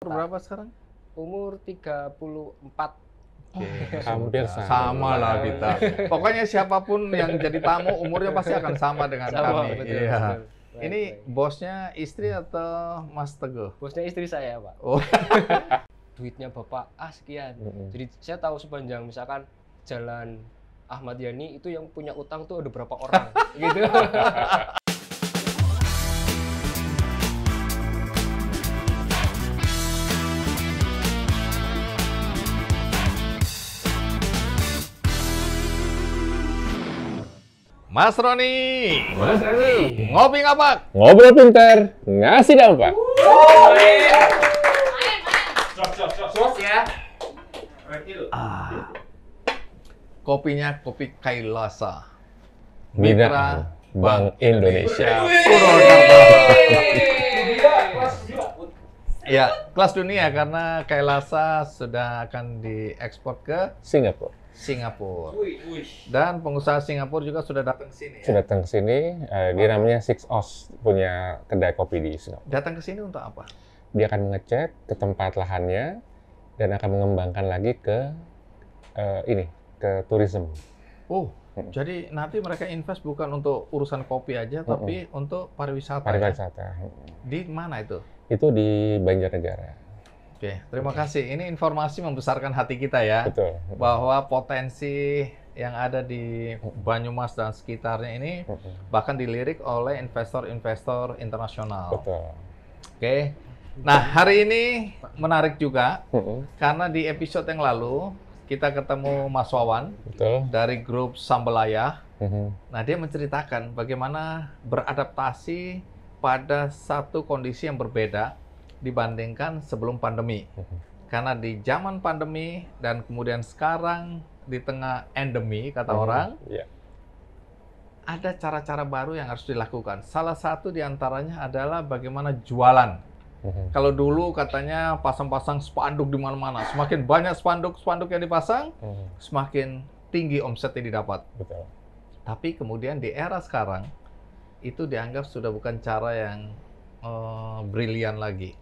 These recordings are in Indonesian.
Berapa sekarang? Umur 34. Oke, Hampir sama lah kita. Pokoknya siapapun yang jadi tamu umurnya pasti akan sama dengan kami. Betul, Iya. betul. Baik, Ini baik. bosnya istri atau Mas Teguh? Bosnya istri saya, Pak. Oh, Duitnya Bapak sekian. Mm-mm. Jadi saya tahu sepanjang misalkan jalan Ahmad Yani itu yang punya utang tuh ada berapa orang gitu. Mas Roni. Mas Roni. Ngopi ngapak? Ngobrol pintar, ngasih dampak. Kopinya kopi Kailasa. Binaan Bank Indonesia. Purwokerto. Ya, kelas dunia karena Kailasa sudah akan diekspor ke Singapura. Singapura. Dan pengusaha Singapura juga sudah datang ke sini. Sudah datang ke sini, dia namanya Six Os, punya kedai kopi di Singapura. Datang ke sini untuk apa? Dia akan mengecek ke tempat lahannya dan akan mengembangkan lagi ke ke tourism. Oh, jadi nanti mereka invest bukan untuk urusan kopi aja, tapi untuk pariwisata. Pariwisata. Ya? Di mana itu? Itu di Banjarnegara. Oke, terima kasih. Ini informasi membesarkan hati kita ya. Betul. Bahwa potensi yang ada di Banyumas dan sekitarnya ini bahkan dilirik oleh investor-investor internasional. Betul. Oke. Nah, hari ini menarik juga karena di episode yang lalu kita ketemu Mas Wawan Betul. dari grup Sambelaya. Nah, dia menceritakan bagaimana beradaptasi pada satu kondisi yang berbeda dibandingkan sebelum pandemi. Karena di zaman pandemi dan kemudian sekarang di tengah endemi, kata orang, Iya. ada cara-cara baru yang harus dilakukan. Salah satu diantaranya adalah bagaimana jualan. Kalau dulu katanya pasang-pasang spanduk di mana-mana, semakin banyak spanduk yang dipasang, semakin tinggi omset yang didapat. Betul. Tapi kemudian di era sekarang, itu dianggap sudah bukan cara yang brilian lagi.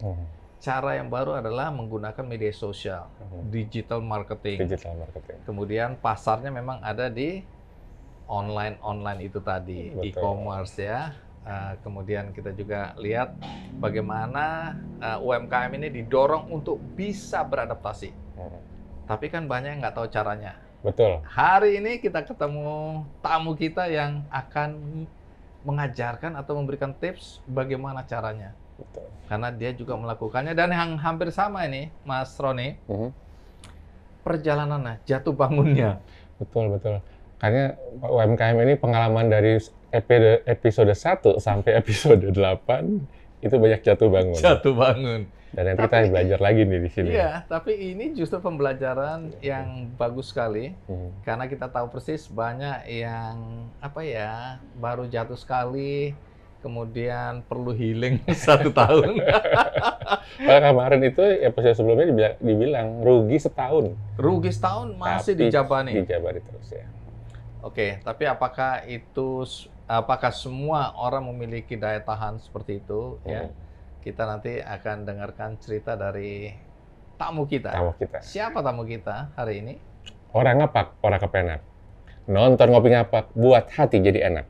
Cara yang baru adalah menggunakan media sosial, digital marketing. Digital marketing. Kemudian pasarnya memang ada di online itu tadi, Betul. e-commerce ya. Kemudian kita juga lihat bagaimana UMKM ini didorong untuk bisa beradaptasi. Tapi kan banyak yang nggak tahu caranya. Betul. Hari ini kita ketemu tamu kita yang akan mengajarkan atau memberikan tips bagaimana caranya. Betul. Karena dia juga melakukannya dan yang hampir sama ini, Mas Roni, perjalanannya, jatuh bangunnya. Betul, betul. Karena UMKM ini pengalaman dari episode 1 sampai episode 8 itu banyak jatuh bangun. Jatuh bangun. Dan nanti kita belajar lagi nih di sini. Iya, tapi ini justru pembelajaran yang bagus sekali karena kita tahu persis banyak yang baru jatuh sekali, kemudian perlu healing 1 tahun. Padahal kemarin itu episode sebelumnya dibilang rugi setahun. Rugi setahun masih Tapi dijabani. Dijabani terus ya. Oke, tapi apakah semua orang memiliki daya tahan seperti itu? Ya, kita nanti akan dengarkan cerita dari tamu kita. Tamu kita. Siapa tamu kita hari ini? Orang ngapak, orang kepenak. Nonton ngopi ngapak, buat hati jadi enak.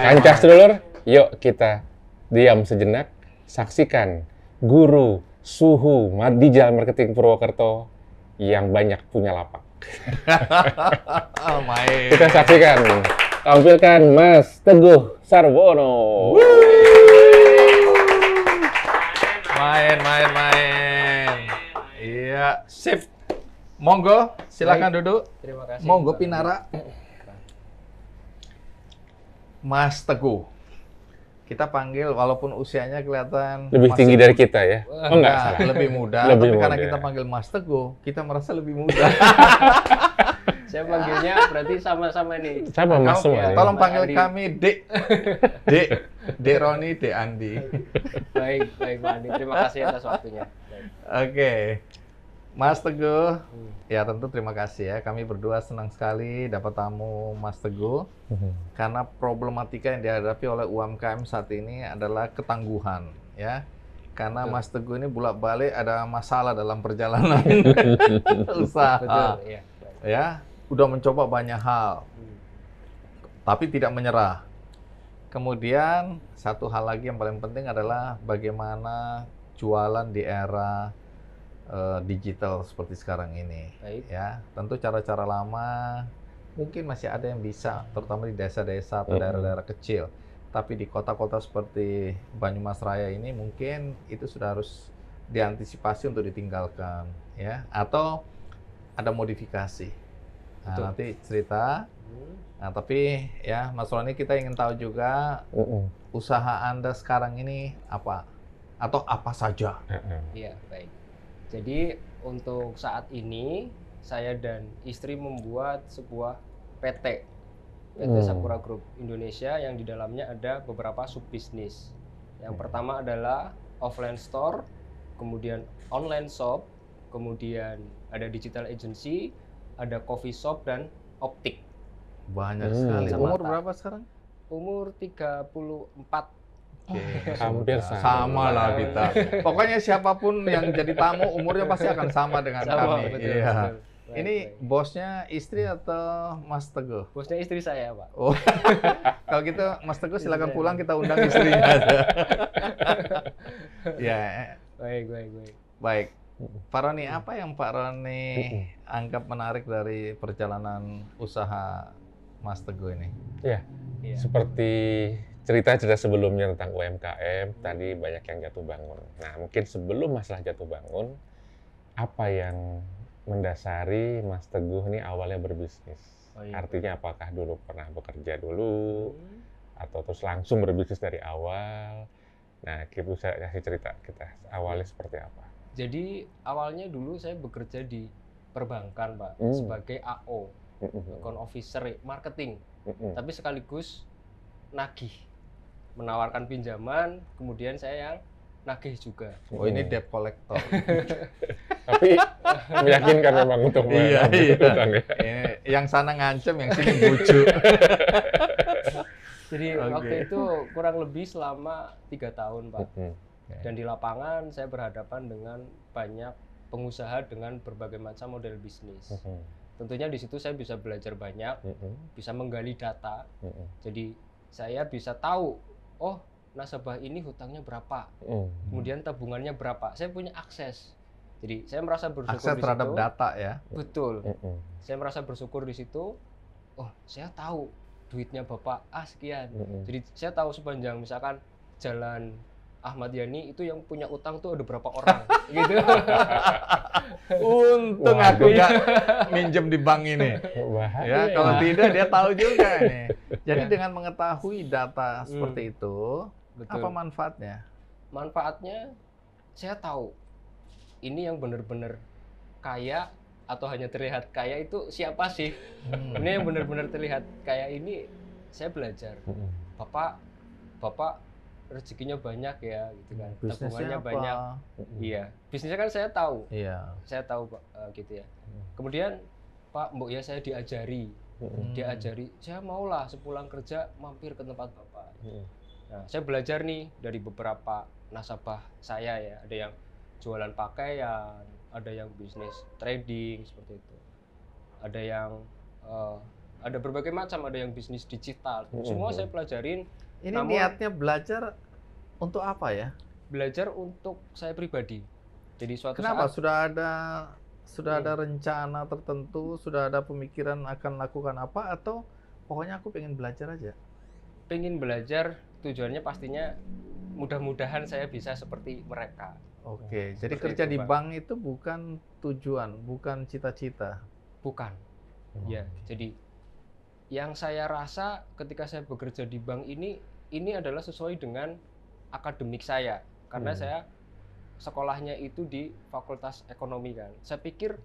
Kancah sedulur, yuk kita diam sejenak, saksikan guru suhu digital marketing Purwokerto yang banyak punya lapak. Main. Kita saksikan, tampilkan Mas Teguh Sarwono. Main. Iya, sip. Monggo, silakan duduk. Terima kasih. Monggo Pak. Pinara. Mas Teguh. Kita panggil walaupun usianya kelihatan Lebih masih tinggi dari kita ya? Oh enggak, enggak, salah. lebih muda. Lebih tapi karena muda. kita panggil Mas Teguh, kita merasa lebih muda. Saya panggilnya berarti sama-sama nih. Sama Mas semua ya. nih. Tolong Mas panggil Andi. kami Dek Roni, Dek Andi. Baik Pak Andi. Terima kasih atas waktunya. Baik. Oke. Mas Teguh, ya tentu terima kasih ya. Kami berdua senang sekali dapat tamu Mas Teguh. Karena problematika yang dihadapi oleh UMKM saat ini adalah ketangguhan. ya. Karena Betul. Mas Teguh ini bolak-balik ada masalah dalam perjalanan usaha. Betul, iya. Ya, udah mencoba banyak hal, tapi tidak menyerah. Kemudian satu hal lagi yang paling penting adalah bagaimana jualan di era digital seperti sekarang ini. Baik. Ya, tentu cara-cara lama mungkin masih ada yang bisa, terutama di desa-desa atau daerah-daerah kecil. Tapi di kota-kota seperti Banyumas Raya ini mungkin itu sudah harus diantisipasi untuk ditinggalkan, ya. Atau ada modifikasi. Nah, Betul. nanti cerita. Nah, tapi ya Mas Roni, kita ingin tahu juga usaha Anda sekarang ini apa? Atau apa saja? Iya, baik. Jadi untuk saat ini saya dan istri membuat sebuah PT Sakura Group Indonesia yang di dalamnya ada beberapa subbisnis. Yang pertama adalah offline store, kemudian online shop, kemudian ada digital agency, ada coffee shop dan optik. Banyak sekali. Sama Umur tak. berapa sekarang? Umur 34. Oke, Hampir sudah. sama. Sama lah kita. Pokoknya siapapun yang jadi tamu umurnya pasti akan sama dengan Sama, kami. betul, Iya. betul. Baik, Ini baik. bosnya istri atau Mas Teguh? Bosnya istri saya, Pak. Oh, kalau gitu Mas Teguh silakan pulang, kita undang istrinya aja. Ya, Baik, baik, baik. baik. Pak Roni, apa yang Pak Roni anggap menarik dari perjalanan usaha Mas Teguh ini? Ya, Iya. seperti cerita-cerita sebelumnya tentang UMKM, tadi banyak yang jatuh bangun. Nah, mungkin sebelum masalah jatuh bangun, apa yang mendasari Mas Teguh ini awalnya berbisnis? Oh, iya. Artinya apakah dulu pernah bekerja dulu, atau terus langsung berbisnis dari awal? Nah, kita bisa kasih cerita kita awalnya seperti apa? Jadi awalnya dulu saya bekerja di perbankan, Pak, sebagai AO, account officer marketing. Tapi sekaligus nagih, menawarkan pinjaman, kemudian saya yang nagih juga. Oh, ini debt collector. Tapi meyakinkan memang untuk Iya, mengambil iya. utang ya. Ini yang sana ngancem, yang sini bujuk. Jadi Oke. waktu itu kurang lebih selama 3 tahun, Pak. Dan di lapangan saya berhadapan dengan banyak pengusaha dengan berbagai macam model bisnis. Tentunya di situ saya bisa belajar banyak, bisa menggali data. Jadi saya bisa tahu, oh nasabah ini hutangnya berapa, kemudian tabungannya berapa. Saya punya akses. Jadi saya merasa bersyukur Akses di terhadap situ. data ya. Betul. Saya merasa bersyukur di situ. Oh, saya tahu duitnya Bapak A sekian. Jadi saya tahu sepanjang misalkan jalan Ahmad Yani itu yang punya utang tuh ada berapa orang gitu. Untung Waduh. aku nggak minjem di bank ini. Bahaya. Ya, kalau tidak dia tahu juga nih. Jadi Ya. dengan mengetahui data seperti itu, Betul. apa manfaatnya? Manfaatnya saya tahu ini yang benar-benar kaya atau hanya terlihat kaya itu siapa sih? Ini yang benar-benar terlihat kaya ini saya belajar. Bapak rezekinya banyak ya gitu kan. Bisnisnya Tabungannya apa? banyak. Iya. Bisnisnya kan saya tahu. Iya. Saya tahu Pak, gitu ya. Kemudian Pak, Mbok ya saya diajari. Diajari, saya maulah sepulang kerja mampir ke tempat Bapak. Nah, saya belajar nih dari beberapa nasabah saya ya. Ada yang jualan pakaian, ada yang bisnis trading seperti itu. Ada yang ada berbagai macam, ada yang bisnis digital. Semua saya pelajarin. Ini Namun- niatnya belajar untuk apa ya? Belajar untuk saya pribadi. Jadi suatu Kenapa? saat Sudah ada rencana tertentu, sudah ada pemikiran akan lakukan apa, atau pokoknya aku pengen belajar aja? pengen belajar, tujuannya pastinya mudah-mudahan saya bisa seperti mereka. Oke, jadi Seperti kerja itu, di Pak. bank itu bukan tujuan, bukan cita-cita. Bukan. Ya, jadi yang saya rasa ketika saya bekerja di bank ini adalah sesuai dengan akademik saya. Karena saya sekolahnya itu di Fakultas Ekonomi kan. Saya pikir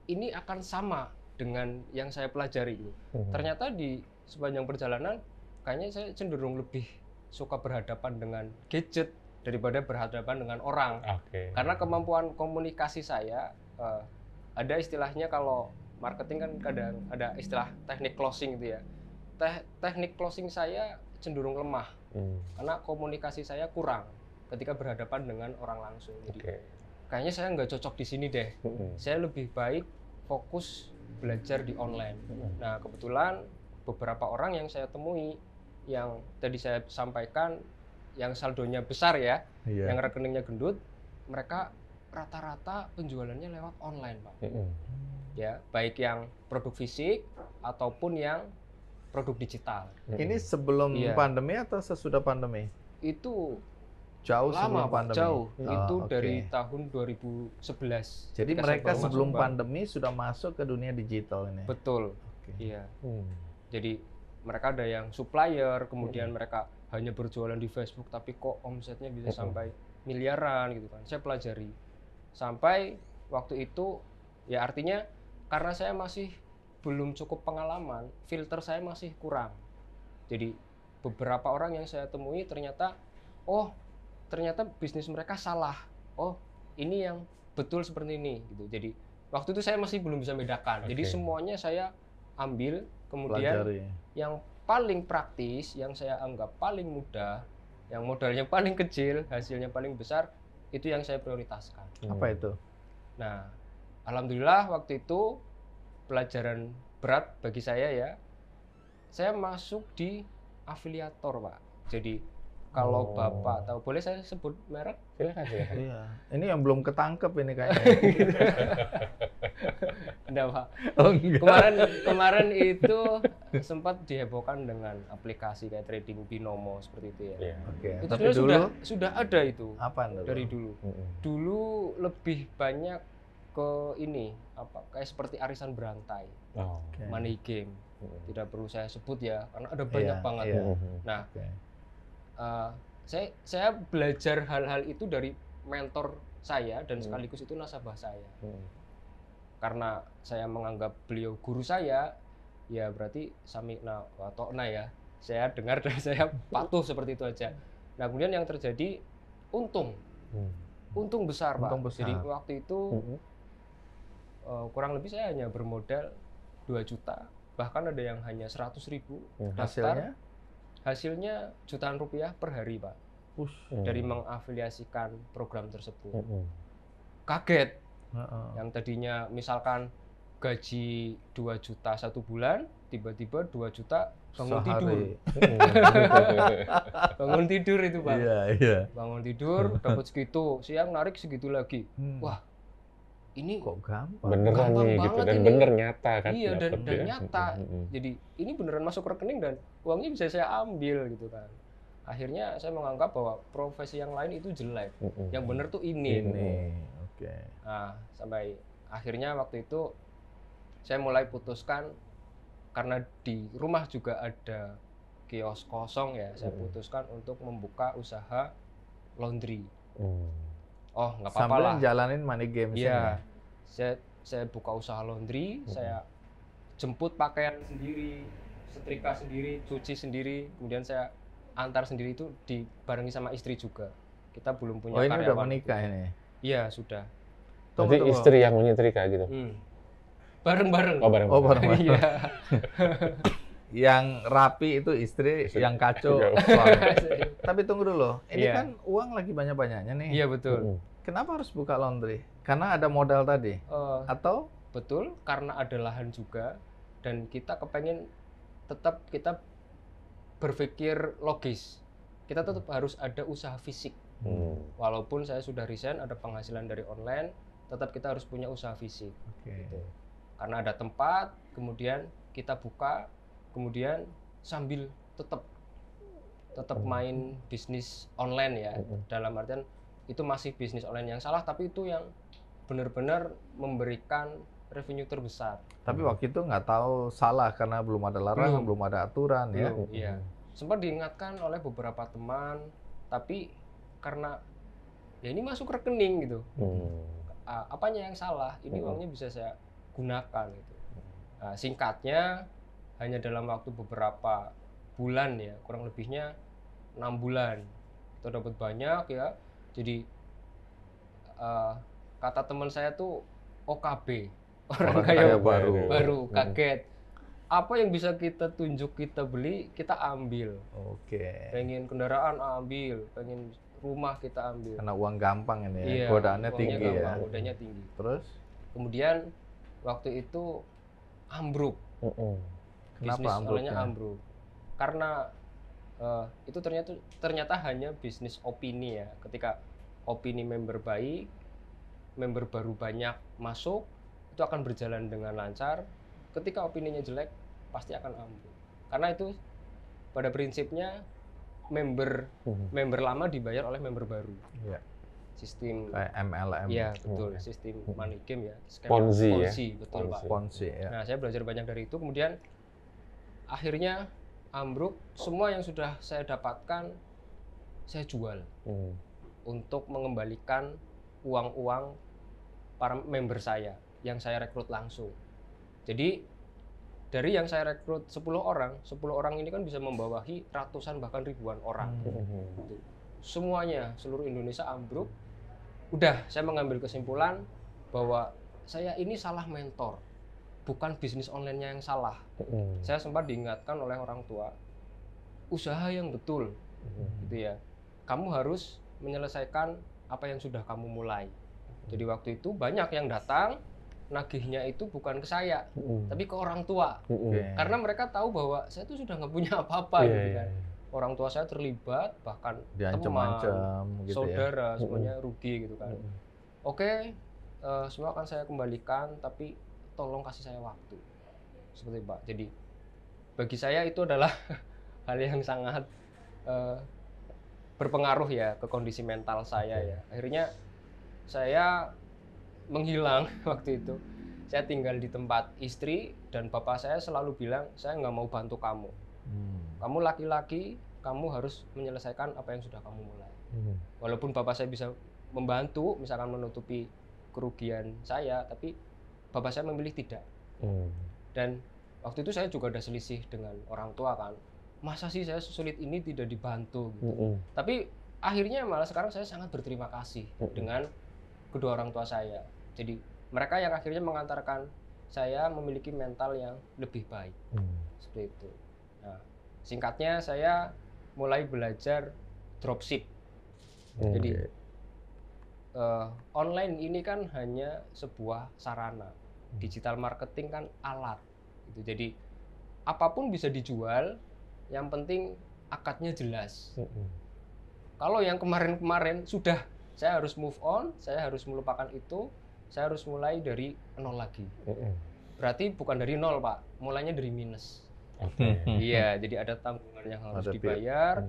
ini akan sama dengan yang saya pelajari ini. Ternyata di sepanjang perjalanan kayaknya saya cenderung lebih suka berhadapan dengan gadget daripada berhadapan dengan orang. Oke. Karena kemampuan komunikasi saya ada istilahnya kalau marketing kan kadang ada istilah teknik closing gitu ya. Teknik closing saya cenderung lemah karena komunikasi saya kurang. ketika berhadapan dengan orang langsung. Jadi Oke. kayaknya saya nggak cocok di sini deh. Saya lebih baik fokus belajar di online. Nah, kebetulan beberapa orang yang saya temui yang tadi saya sampaikan yang saldonya besar ya, yang rekeningnya gendut, mereka rata-rata penjualannya lewat online, Pak. Ya, baik yang produk fisik ataupun yang produk digital. Ini sebelum Iya. pandemi atau sesudah pandemi? Itu Jauh lama, sebelum Pak, pandemi. jauh. Oh, Itu oke. dari tahun 2011. Jadi ketika saya mereka baru sebelum masuk bank. pandemi sudah masuk ke dunia digital ini. Betul. Oke. Iya. Jadi mereka ada yang supplier, kemudian mereka hanya berjualan di Facebook, tapi kok omsetnya bisa sampai miliaran gitu kan. Saya pelajari sampai waktu itu, ya artinya karena saya masih belum cukup pengalaman, filter saya masih kurang. Jadi beberapa orang yang saya temui ternyata, oh ternyata bisnis mereka salah. Oh ini yang betul seperti ini gitu. Jadi waktu itu saya masih belum bisa bedakan. Jadi Oke. semuanya saya ambil, kemudian Pelajari. yang paling praktis, yang saya anggap paling mudah, yang modalnya paling kecil, hasilnya paling besar, itu yang saya prioritaskan. Apa itu? Nah, alhamdulillah waktu itu pelajaran berat bagi saya ya. Saya masuk di afiliator, Pak. Jadi kalau Bapak tahu, boleh saya sebut merek? Silakan. Iya. Ini yang belum ketangkep ini kayaknya. Enggak, Pak. Oh, enggak. Kemarin itu sempat dihebohkan dengan aplikasi kayak trading binomo seperti itu ya. Iya. Oke. Itu Tapi sebenarnya dulu sudah ada itu apa dulu? dari dulu. Dulu lebih banyak ke ini kayak seperti arisan berantai, Oh. Oke. money game. Tidak perlu saya sebut ya karena ada banyak Iya, banget. iya. Nah, Oke. saya belajar hal-hal itu dari mentor saya dan sekaligus itu nasabah saya. Karena saya menganggap beliau guru saya, ya berarti sami'na wa ta'na ya. Saya dengar dan saya patuh seperti itu aja. Nah, kemudian yang terjadi untung besar, Pak. Untung besar. Jadi waktu itu kurang lebih saya hanya bermodal 2 juta, bahkan ada yang hanya 100.000 daftar. Hasilnya jutaan rupiah per hari, Pak. Dari mengafiliasikan program tersebut. Kaget. Yang tadinya misalkan gaji 2 juta 1 bulan, tiba-tiba 2 juta bangun tidur. Bangun tidur itu, Pak. Iya, iya. Bangun tidur dapat segitu, siang narik segitu lagi. Wah, ini Kok gampang? Beneran gampang nih gitu banget dan ini. bener nyata kan? Iya, dan dapet ya. nyata. Jadi ini beneran masuk rekening dan uangnya bisa saya ambil gitu kan. Akhirnya saya menganggap bahwa profesi yang lain itu jelek. Yang bener tuh ini. Ini. Oke. Nah, sampai akhirnya waktu itu saya mulai putuskan karena di rumah juga ada kios kosong ya, saya putuskan untuk membuka usaha laundry. Oh, nggak apa-apa Sambil lah. jalanin money game. Iya, saya buka usaha laundry, saya jemput pakaian sendiri, setrika sendiri, cuci sendiri, kemudian saya antar sendiri, itu dibarengi sama istri juga. Kita belum punya Oh, ini karyawan. udah menikah ini. Iya, sudah. Berarti istri yang menyetrika gitu? Bareng-bareng. Oh, bareng. Oh, bareng-bareng. Iya. Yang rapi itu istri, yang kacau suami. Tapi tunggu dulu, ini Iya. kan uang lagi banyak-banyaknya nih. Iya, betul. Kenapa harus buka laundry? Karena ada modal tadi? Atau? Betul, karena ada lahan juga, dan kita kepengen tetap kita berpikir logis. Kita tetap harus ada usaha fisik. Walaupun saya sudah resign, ada penghasilan dari online, tetap kita harus punya usaha fisik. Gitu. Karena ada tempat, kemudian kita buka, kemudian sambil tetap main bisnis online ya. Dalam artian itu masih bisnis online yang salah, tapi itu yang benar-benar memberikan revenue terbesar. Tapi waktu itu nggak tahu salah karena belum ada larangan, belum ada aturan ya. Iya. Sempat diingatkan oleh beberapa teman, tapi karena ya ini masuk rekening gitu. Apanya yang salah? Ini uangnya bisa saya gunakan gitu. Nah, singkatnya hanya dalam waktu beberapa bulan ya, kurang lebihnya 6 bulan kita dapat banyak ya. Jadi kata teman saya tuh OKB, orang kaya baru kaget. Apa yang bisa kita tunjuk, kita beli, kita ambil. Oke. Pengen kendaraan ambil, pengen rumah kita ambil. Karena uang gampang ini ya, Iya, godaannya uangnya tinggi ya. gampang, godanya tinggi. Terus Kemudian waktu itu ambruk, kenapa bisnis online-nya ambruknya? ambruk. Karena itu ternyata hanya bisnis opini ya. Ketika opini member baik, member baru banyak masuk, itu akan berjalan dengan lancar. Ketika opininya jelek, pasti akan ambruk. Karena itu pada prinsipnya member lama dibayar oleh member baru. Iya. Sistem Kayak MLM, ya betul, sistem money game ya, skema Ponzi ya? betul Pak. Ponzi ya. Nah, saya belajar banyak dari itu. Kemudian akhirnya ambruk, semua yang sudah saya dapatkan saya jual untuk mengembalikan uang-uang para member saya yang saya rekrut langsung. Jadi dari yang saya rekrut 10 orang ini kan bisa membawahi ratusan bahkan ribuan orang. Gitu. Semuanya, seluruh Indonesia ambruk. Udah, saya mengambil kesimpulan bahwa saya ini salah mentor, bukan bisnis online-nya yang salah. Saya sempat diingatkan oleh orang tua, usaha yang betul, gitu ya. Kamu harus menyelesaikan apa yang sudah kamu mulai. Jadi waktu itu banyak yang datang, nagihnya itu bukan ke saya, tapi ke orang tua. Karena mereka tahu bahwa saya itu sudah nggak punya apa-apa, gitu kan. Orang tua saya terlibat, bahkan teman, gitu saudara, ya. semuanya rugi gitu kan. Oke, semua akan saya kembalikan, tapi tolong kasih saya waktu. Seperti Pak. Jadi bagi saya itu adalah hal yang sangat berpengaruh ya ke kondisi mental saya ya. Akhirnya saya menghilang waktu itu. Saya tinggal di tempat istri dan bapak saya selalu bilang, saya nggak mau bantu kamu. Kamu laki-laki, kamu harus menyelesaikan apa yang sudah kamu mulai. Walaupun bapak saya bisa membantu, misalkan menutupi kerugian saya, tapi bapak saya memilih tidak. Dan waktu itu saya juga ada selisih dengan orang tua kan. Masa sih saya sulit ini tidak dibantu gitu. Tapi akhirnya malah sekarang saya sangat berterima kasih dengan kedua orang tua saya. Jadi mereka yang akhirnya mengantarkan saya memiliki mental yang lebih baik. Seperti itu. Nah, singkatnya saya mulai belajar dropship. Jadi online ini kan hanya sebuah sarana. Digital marketing kan alat. Gitu. Jadi apapun bisa dijual, yang penting akadnya jelas. Kalau yang kemarin-kemarin sudah, saya harus move on, saya harus melupakan itu, saya harus mulai dari nol lagi. Berarti bukan dari nol Pak, mulainya dari minus. Iya, jadi ada tanggungan yang harus dibayar,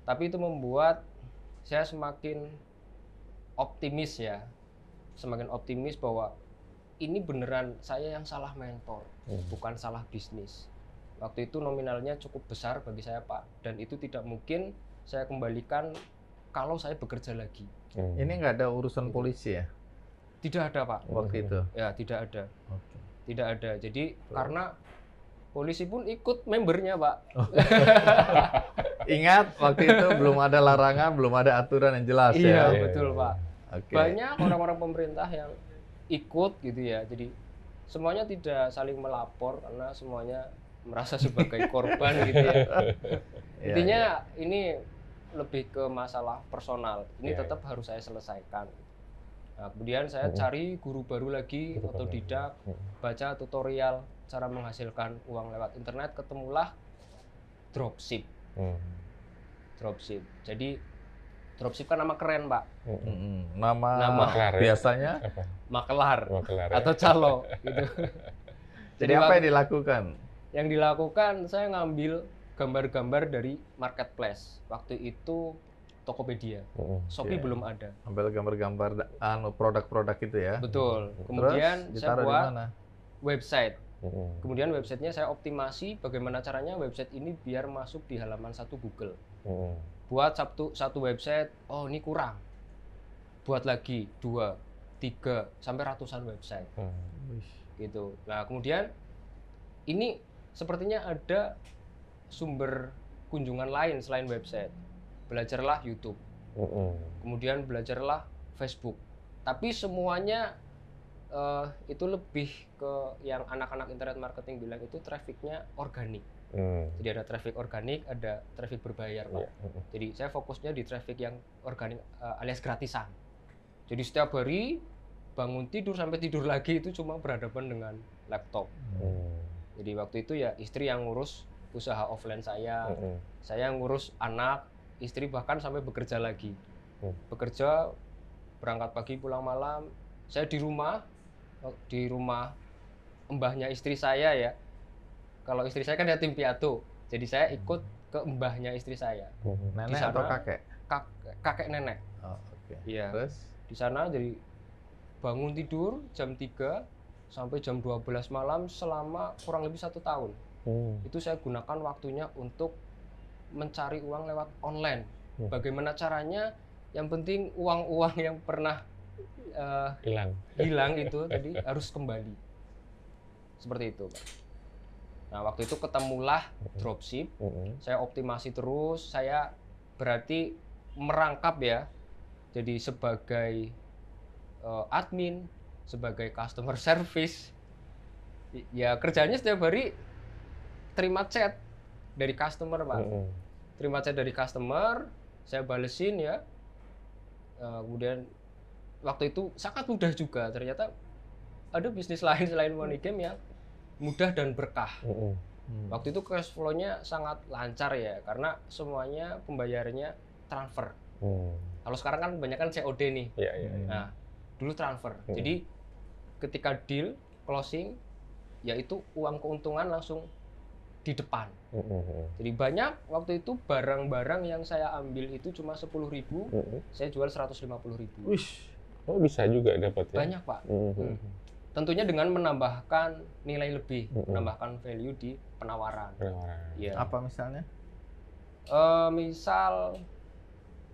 tapi itu membuat saya semakin optimis ya, semakin optimis bahwa ini beneran saya yang salah mentor, bukan salah bisnis. Waktu itu nominalnya cukup besar bagi saya Pak, dan itu tidak mungkin saya kembalikan kalau saya bekerja lagi. Ini nggak ada urusan polisi ya? Tidak ada Pak. Waktu itu? Ya tidak ada. Tidak ada. Jadi karena polisi pun ikut membernya Pak. Ingat waktu itu belum ada larangan, belum ada aturan yang jelas ya? Iya betul Pak. Banyak orang-orang pemerintah yang ikut gitu ya. Jadi semuanya tidak saling melapor karena semuanya merasa sebagai korban gitu ya. Intinya ini lebih ke masalah personal. Ini tetap harus saya selesaikan. Nah, kemudian saya cari guru baru lagi, otodidak, baca tutorial cara menghasilkan uang lewat internet, ketemulah dropship. Dropship. Jadi dropship kan nama keren, Pak. Nama biasanya makelar ya? atau calo gitu. Jadi apa yang dilakukan? Yang dilakukan saya ngambil gambar-gambar dari marketplace. Waktu itu Tokopedia, Shopee belum ada. Ambil gambar-gambar produk-produk itu ya? Betul. Kemudian saya buat website. Kemudian websitenya saya optimasi bagaimana caranya website ini biar masuk di halaman 1 Google. Buat satu website, oh ini kurang. Buat lagi 2, 3, sampai ratusan website. Gitu. Nah kemudian ini sepertinya ada sumber kunjungan lain selain website. Belajarlah YouTube, kemudian belajarlah Facebook. Tapi semuanya itu lebih ke yang anak-anak internet marketing bilang itu trafficnya organik. Jadi ada traffic organik, ada traffic berbayar, Pak. Jadi saya fokusnya di traffic yang organik alias gratisan. Jadi setiap hari bangun tidur sampai tidur lagi itu cuma berhadapan dengan laptop. Jadi waktu itu ya istri yang ngurus usaha offline saya ngurus anak, istri bahkan sampai bekerja lagi. Bekerja, berangkat pagi pulang malam, saya di rumah mbahnya istri saya ya. Kalau istri saya kan yatim piatu, jadi saya ikut ke mbahnya istri saya. Nenek Di sana, atau kakek? Kakek nenek. Oh, oke. Iya. Terus? Di sana jadi bangun tidur jam 3 sampai jam 12 malam selama kurang lebih 1 tahun. Itu saya gunakan waktunya untuk mencari uang lewat online. Bagaimana caranya? Yang penting uang-uang yang pernah hilang itu tadi harus kembali. Seperti itu, Pak. Nah, waktu itu ketemulah dropship. Saya optimasi terus. Saya berarti merangkap ya. Jadi sebagai admin, sebagai customer service. Ya kerjanya setiap hari terima chat dari customer, Pak. Terima chat dari customer, saya balesin ya. Kemudian waktu itu sangat mudah juga. Ternyata ada bisnis lain selain money game yang mudah dan berkah. Waktu itu cash flow-nya sangat lancar ya, karena semuanya pembayarannya transfer. Kalau sekarang kan banyak kan COD nih. Nah, dulu transfer. Jadi ketika deal closing, yaitu uang keuntungan langsung di depan. Jadi banyak waktu itu barang-barang yang saya ambil itu cuma 10.000, saya jual 150.000. Wih, oh bisa juga dapat ya? Banyak, Pak. Tentunya dengan menambahkan nilai lebih, menambahkan value di penawaran. Ya. Apa misalnya? Misal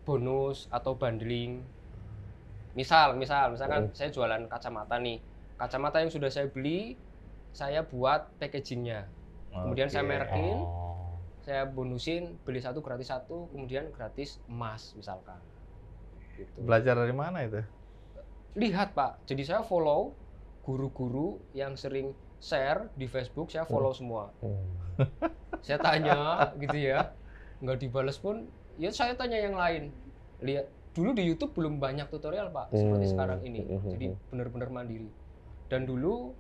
bonus atau bundling. Misalkan saya jualan kacamata nih. Kacamata yang sudah saya beli, saya buat packagingnya. Kemudian saya merekin, saya bonusin, beli 1 gratis 1, kemudian gratis emas misalkan. Gitu. Belajar dari mana itu? Lihat, Pak. Jadi saya follow guru-guru yang sering share di Facebook, saya follow semua. Saya tanya gitu ya, nggak dibales pun, ya saya tanya yang lain. Lihat, dulu di YouTube belum banyak tutorial, Pak, seperti sekarang ini. Jadi benar-benar mandiri. Dan dulu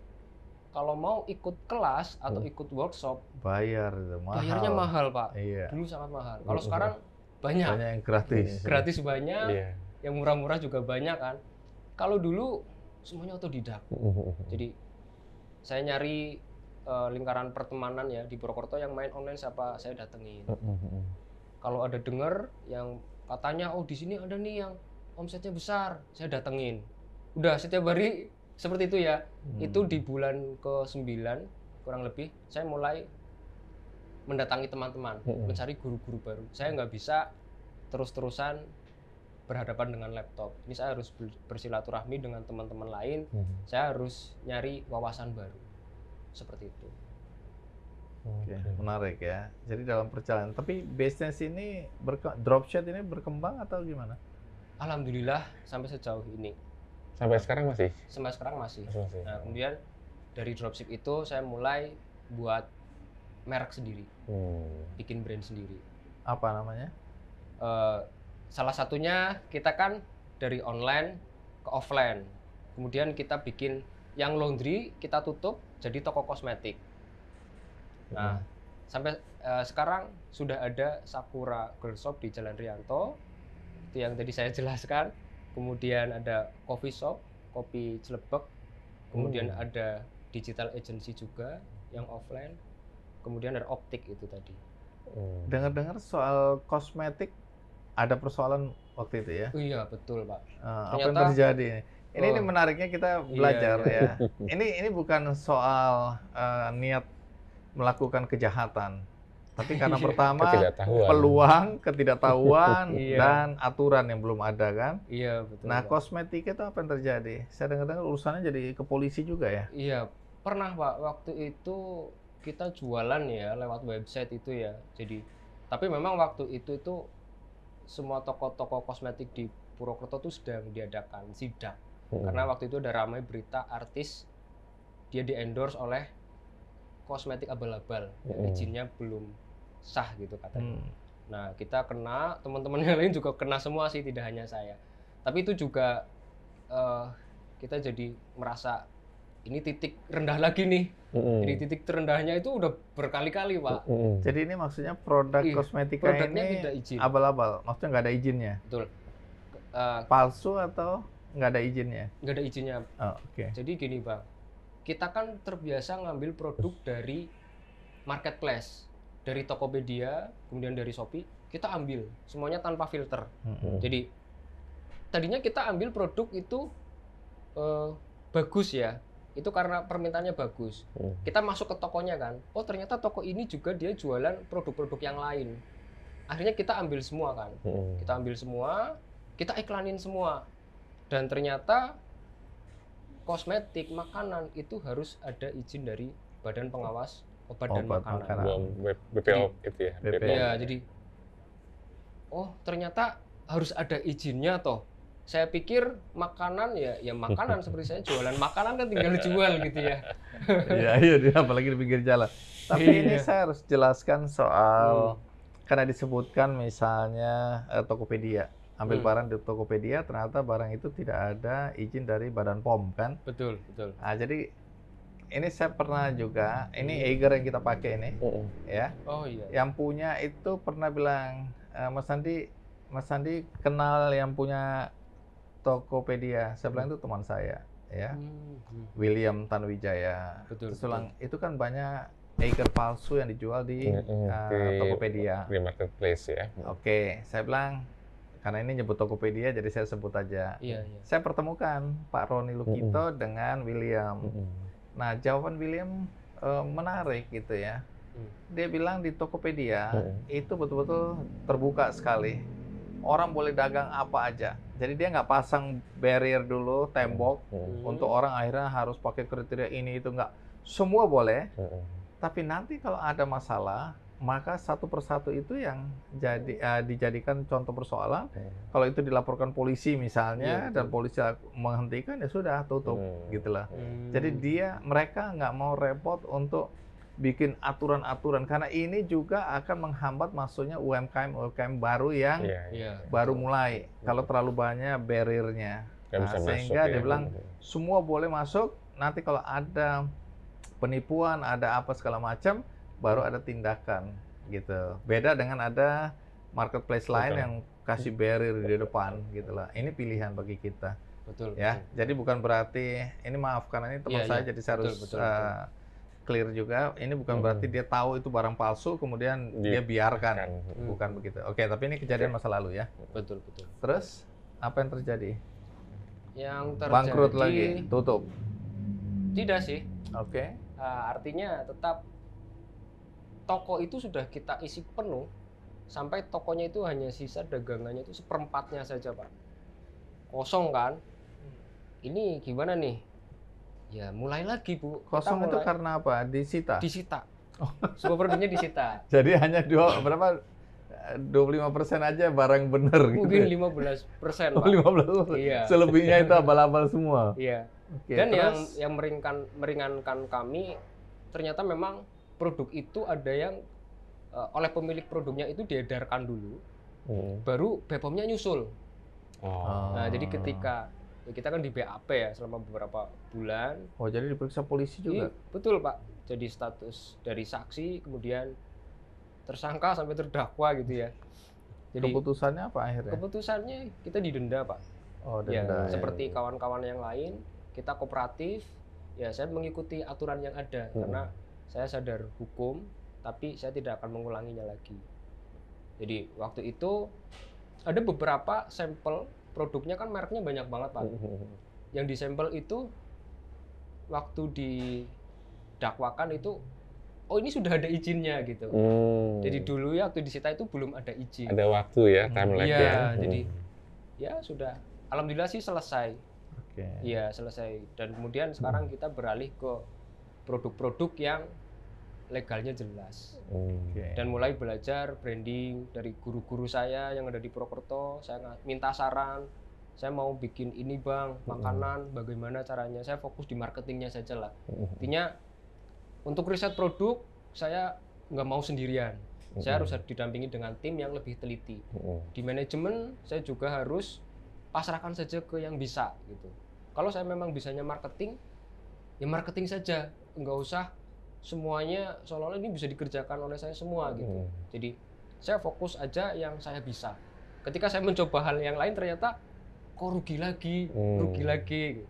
kalau mau ikut kelas atau ikut workshop, bayarnya mahal, Pak. Iya. Dulu sangat mahal. Kalau sekarang banyak yang gratis. Gratis banyak, yang murah-murah juga banyak kan. Kalau dulu semuanya otodidak. Jadi saya nyari lingkaran pertemanan ya di Purwokerto yang main online siapa saya datengin. Kalau ada denger yang katanya oh di sini ada nih yang omsetnya besar, saya datengin. Udah setiap hari seperti itu ya. Itu di bulan ke-9 kurang lebih saya mulai mendatangi teman-teman, mencari guru-guru baru. Saya nggak bisa terus-terusan berhadapan dengan laptop. Ini saya harus bersilaturahmi dengan teman-teman lain. Saya harus nyari wawasan baru. Seperti itu. Oke, menarik ya. Jadi dalam perjalanan, tapi bisnis ini dropship ini berkembang atau gimana? Alhamdulillah sampai sejauh ini. Sampai sekarang masih? Sampai sekarang masih. Nah, kemudian dari dropship itu saya mulai buat merek sendiri. Bikin brand sendiri. Apa namanya? Salah satunya kita kan dari online ke offline. Kemudian kita bikin yang laundry, kita tutup jadi toko kosmetik. Nah, sampai sekarang sudah ada Sakura Girl Shop di Jalan Rianto. Itu yang tadi saya jelaskan. Kemudian ada coffee shop, kopi Celebek. Kemudian ada digital agency juga yang offline. Kemudian ada optik itu tadi. Dengar-dengar soal kosmetik ada persoalan waktu itu ya? Oh iya, betul, Pak. Apa yang terjadi? Ini menariknya kita belajar ya. Ini bukan soal niat melakukan kejahatan, tapi karena pertama peluang, ketidaktahuan, dan aturan yang belum ada kan? Iya, betul. Nah, kosmetik itu apa yang terjadi? Saya dengar-dengar urusannya jadi ke polisi juga ya? Iya, pernah, Pak. Waktu itu kita jualan ya lewat website itu ya. Jadi, tapi memang waktu itu semua toko-toko kosmetik di Purwokerto itu sedang diadakan sidak. Karena waktu itu ada ramai berita artis dia di-endorse oleh kosmetik abal-abal, yang izinnya belum sah gitu katanya. Nah, kita kena, teman-teman yang lain juga kena semua sih, tidak hanya saya. Tapi itu juga kita jadi merasa ini titik rendah lagi nih. Jadi titik terendahnya itu udah berkali-kali, Pak. Jadi ini maksudnya produk kosmetika produknya ini tidak izin. abal-abal, maksudnya nggak ada izinnya? Betul. Palsu atau nggak ada izinnya? Nggak ada izinnya. Oh, oke. Jadi gini, Bang, kita kan terbiasa ngambil produk dari marketplace, dari Tokopedia, kemudian dari Shopee, kita ambil semuanya tanpa filter. Jadi tadinya kita ambil produk itu bagus ya, itu karena permintaannya bagus. Kita masuk ke tokonya kan, oh ternyata toko ini juga dia jualan produk-produk yang lain. Akhirnya kita ambil semua kan, kita ambil semua, kita iklanin semua. Dan ternyata kosmetik, makanan itu harus ada izin dari Badan Pengawas Obat dan Makanan. BPOM itu ya. Iya, jadi oh ternyata harus ada izinnya toh. Saya pikir makanan ya makanan seperti saya jualan makanan kan tinggal jual gitu ya. Iya, apalagi di pinggir jalan. Tapi ini saya harus jelaskan soal karena disebutkan misalnya Tokopedia. Ambil barang di Tokopedia, ternyata barang itu tidak ada izin dari Badan POM kan? Betul. Nah, jadi ini saya pernah juga, ini Eiger yang kita pakai ini, ya. Oh iya. Yang punya itu pernah bilang, Mas Sandi kenal yang punya Tokopedia. Saya bilang itu teman saya, ya. William Tanuwijaya. Betul. Terus bilang, itu kan banyak Eiger palsu yang dijual di Tokopedia. Di marketplace ya. Oke, saya bilang, karena ini nyebut Tokopedia, jadi saya sebut aja. Iya. Saya pertemukan Pak Roni Lukito dengan William. Nah, jawaban William menarik gitu ya. Dia bilang di Tokopedia itu betul-betul terbuka sekali. Orang boleh dagang apa aja. Jadi dia nggak pasang barrier dulu, tembok, untuk orang akhirnya harus pakai kriteria ini, itu nggak. Semua boleh, tapi nanti kalau ada masalah, maka satu persatu itu yang dijadikan contoh persoalan. Kalau itu dilaporkan polisi misalnya, dan polisi menghentikan, ya sudah tutup gitulah. Jadi mereka nggak mau repot untuk bikin aturan-aturan karena ini juga akan menghambat masuknya UMKM baru yang baru mulai. Kalau terlalu banyak barriernya, sehingga dia bilang semua boleh masuk. Nanti kalau ada penipuan, ada apa segala macam, baru ada tindakan gitu. Beda dengan ada marketplace lain yang kasih barrier di depan gitulah. Ini pilihan bagi kita. Betul. Ya. Jadi bukan berarti ini, maaf karena ini teman saya, jadi saya harus clear juga. Ini bukan berarti dia tahu itu barang palsu kemudian dia biarkan. Bukan begitu. Oke, tapi ini kejadian masa lalu ya. Betul. Terus apa yang terjadi? Yang terjadi Bangkrut lagi, tutup. Tidak sih. Oke. Artinya tetap toko itu sudah kita isi penuh sampai tokonya itu hanya sisa dagangannya itu seperempatnya saja, Pak. Kosong kan? Ini gimana nih? Ya mulai lagi, Bu. Kosong itu karena apa? Disita. Semua produknya disita. Jadi hanya 25% aja barang bener Mungkin gitu. 15%, Pak. 15%. Iya. Selebihnya itu abal-abal semua. Iya. Oke, dan terus? yang meringankan kami, ternyata memang produk itu ada yang oleh pemilik produknya itu diedarkan dulu, baru BPOM-nya nyusul. Nah, jadi ketika kita kan di BAP ya selama beberapa bulan. Oh, jadi diperiksa polisi juga? Betul, Pak. Jadi status dari saksi, kemudian tersangka sampai terdakwa gitu ya. Jadi keputusannya apa akhirnya? Keputusannya kita didenda, Pak. Oh, denda. Ya, seperti kawan-kawan yang lain, kita kooperatif. Ya, saya mengikuti aturan yang ada karena saya sadar hukum, tapi saya tidak akan mengulanginya lagi. Jadi waktu itu ada beberapa sampel produknya, kan mereknya banyak banget, Pak. Yang di sampel itu waktu didakwakan itu, oh ini sudah ada izinnya gitu. Jadi dulu ya waktu disita itu belum ada izin. Ada waktu ya, time lag ya. Jadi ya sudah. Alhamdulillah sih selesai. Iya, selesai. Dan kemudian sekarang kita beralih ke produk-produk yang legalnya jelas. Dan mulai belajar branding dari guru-guru saya yang ada di Purwokerto. Saya minta saran, saya mau bikin ini Bang, makanan, bagaimana caranya. Saya fokus di marketingnya saja lah. Intinya Untuk riset produk, saya nggak mau sendirian. Saya harus didampingi dengan tim yang lebih teliti. Di manajemen, saya juga harus pasrahkan saja ke yang bisa gitu. Kalau saya memang bisanya marketing, ya marketing saja, nggak usah semuanya seolah-olah ini bisa dikerjakan oleh saya semua gitu. Jadi saya fokus aja yang saya bisa. Ketika saya mencoba hal yang lain ternyata kok rugi lagi. Gitu.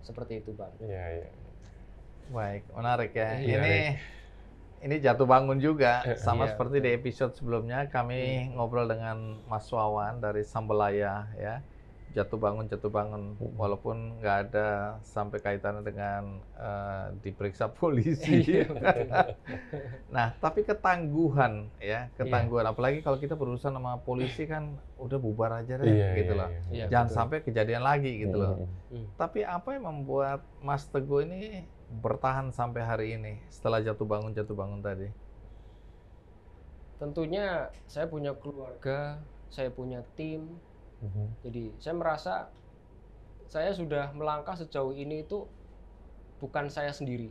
Seperti itu, Bang. Iya. Baik, menarik ya. Iya, Ini jatuh bangun juga, sama Iya, seperti betul. di episode sebelumnya kami ngobrol dengan Mas Wawan dari Sambelaya ya. Jatuh bangun, walaupun nggak ada sampai kaitannya dengan diperiksa polisi. Iya, betul. Nah, tapi ketangguhan ya, ketangguhan. Apalagi kalau kita berurusan sama polisi kan udah bubar aja deh, gitu loh. Iya, Jangan betul. sampai kejadian lagi gitu loh. Hmm. Tapi apa yang membuat Mas Teguh ini bertahan sampai hari ini setelah jatuh bangun tadi? Tentunya saya punya keluarga, saya punya tim. Jadi saya merasa saya sudah melangkah sejauh ini itu bukan saya sendiri.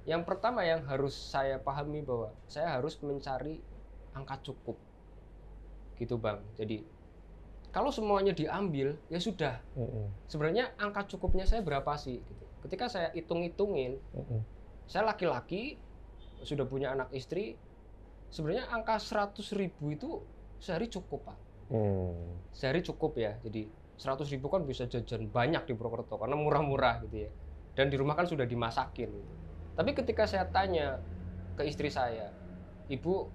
Yang pertama yang harus saya pahami bahwa saya harus mencari angka cukup. Gitu, Bang. Jadi kalau semuanya diambil, ya sudah. Sebenarnya angka cukupnya saya berapa sih? Gitu. Ketika saya hitung-hitungin, saya laki-laki, sudah punya anak istri, sebenarnya angka 100.000 itu sehari cukup, Pak. Sehari cukup ya. Jadi 100.000 kan bisa jajan banyak di Purwokerto karena murah-murah gitu ya. Dan di rumah kan sudah dimasakin. Gitu. Tapi ketika saya tanya ke istri saya, ibu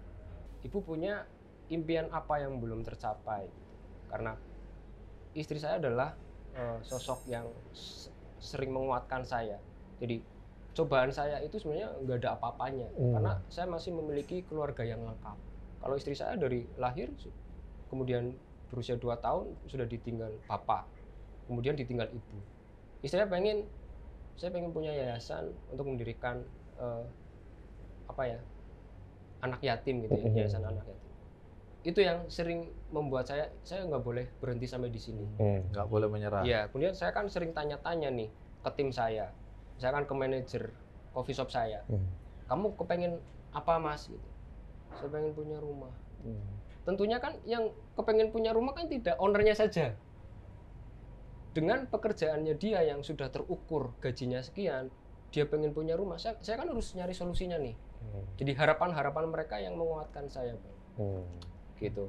punya impian apa yang belum tercapai? Karena istri saya adalah sosok yang sering menguatkan saya. Jadi cobaan saya itu sebenarnya nggak ada apa-apanya karena saya masih memiliki keluarga yang lengkap. Kalau istri saya dari lahir kemudian berusia 2 tahun sudah ditinggal bapak, kemudian ditinggal ibu. Saya pengen punya yayasan untuk mendirikan anak yatim gitu ya, yayasan anak yatim. Itu yang sering membuat saya nggak boleh berhenti sampai di sini. Nggak boleh menyerah. Iya, kemudian saya kan sering tanya-tanya nih ke tim saya kan ke manajer coffee shop saya. Kamu kepengen apa, Mas? Gitu. Saya pengen punya rumah. Tentunya kan yang kepengen punya rumah kan tidak ownernya saja. Dengan pekerjaannya dia yang sudah terukur gajinya sekian, dia pengen punya rumah. Saya kan harus nyari solusinya nih. Jadi harapan-harapan mereka yang menguatkan saya, Bang. Gitu.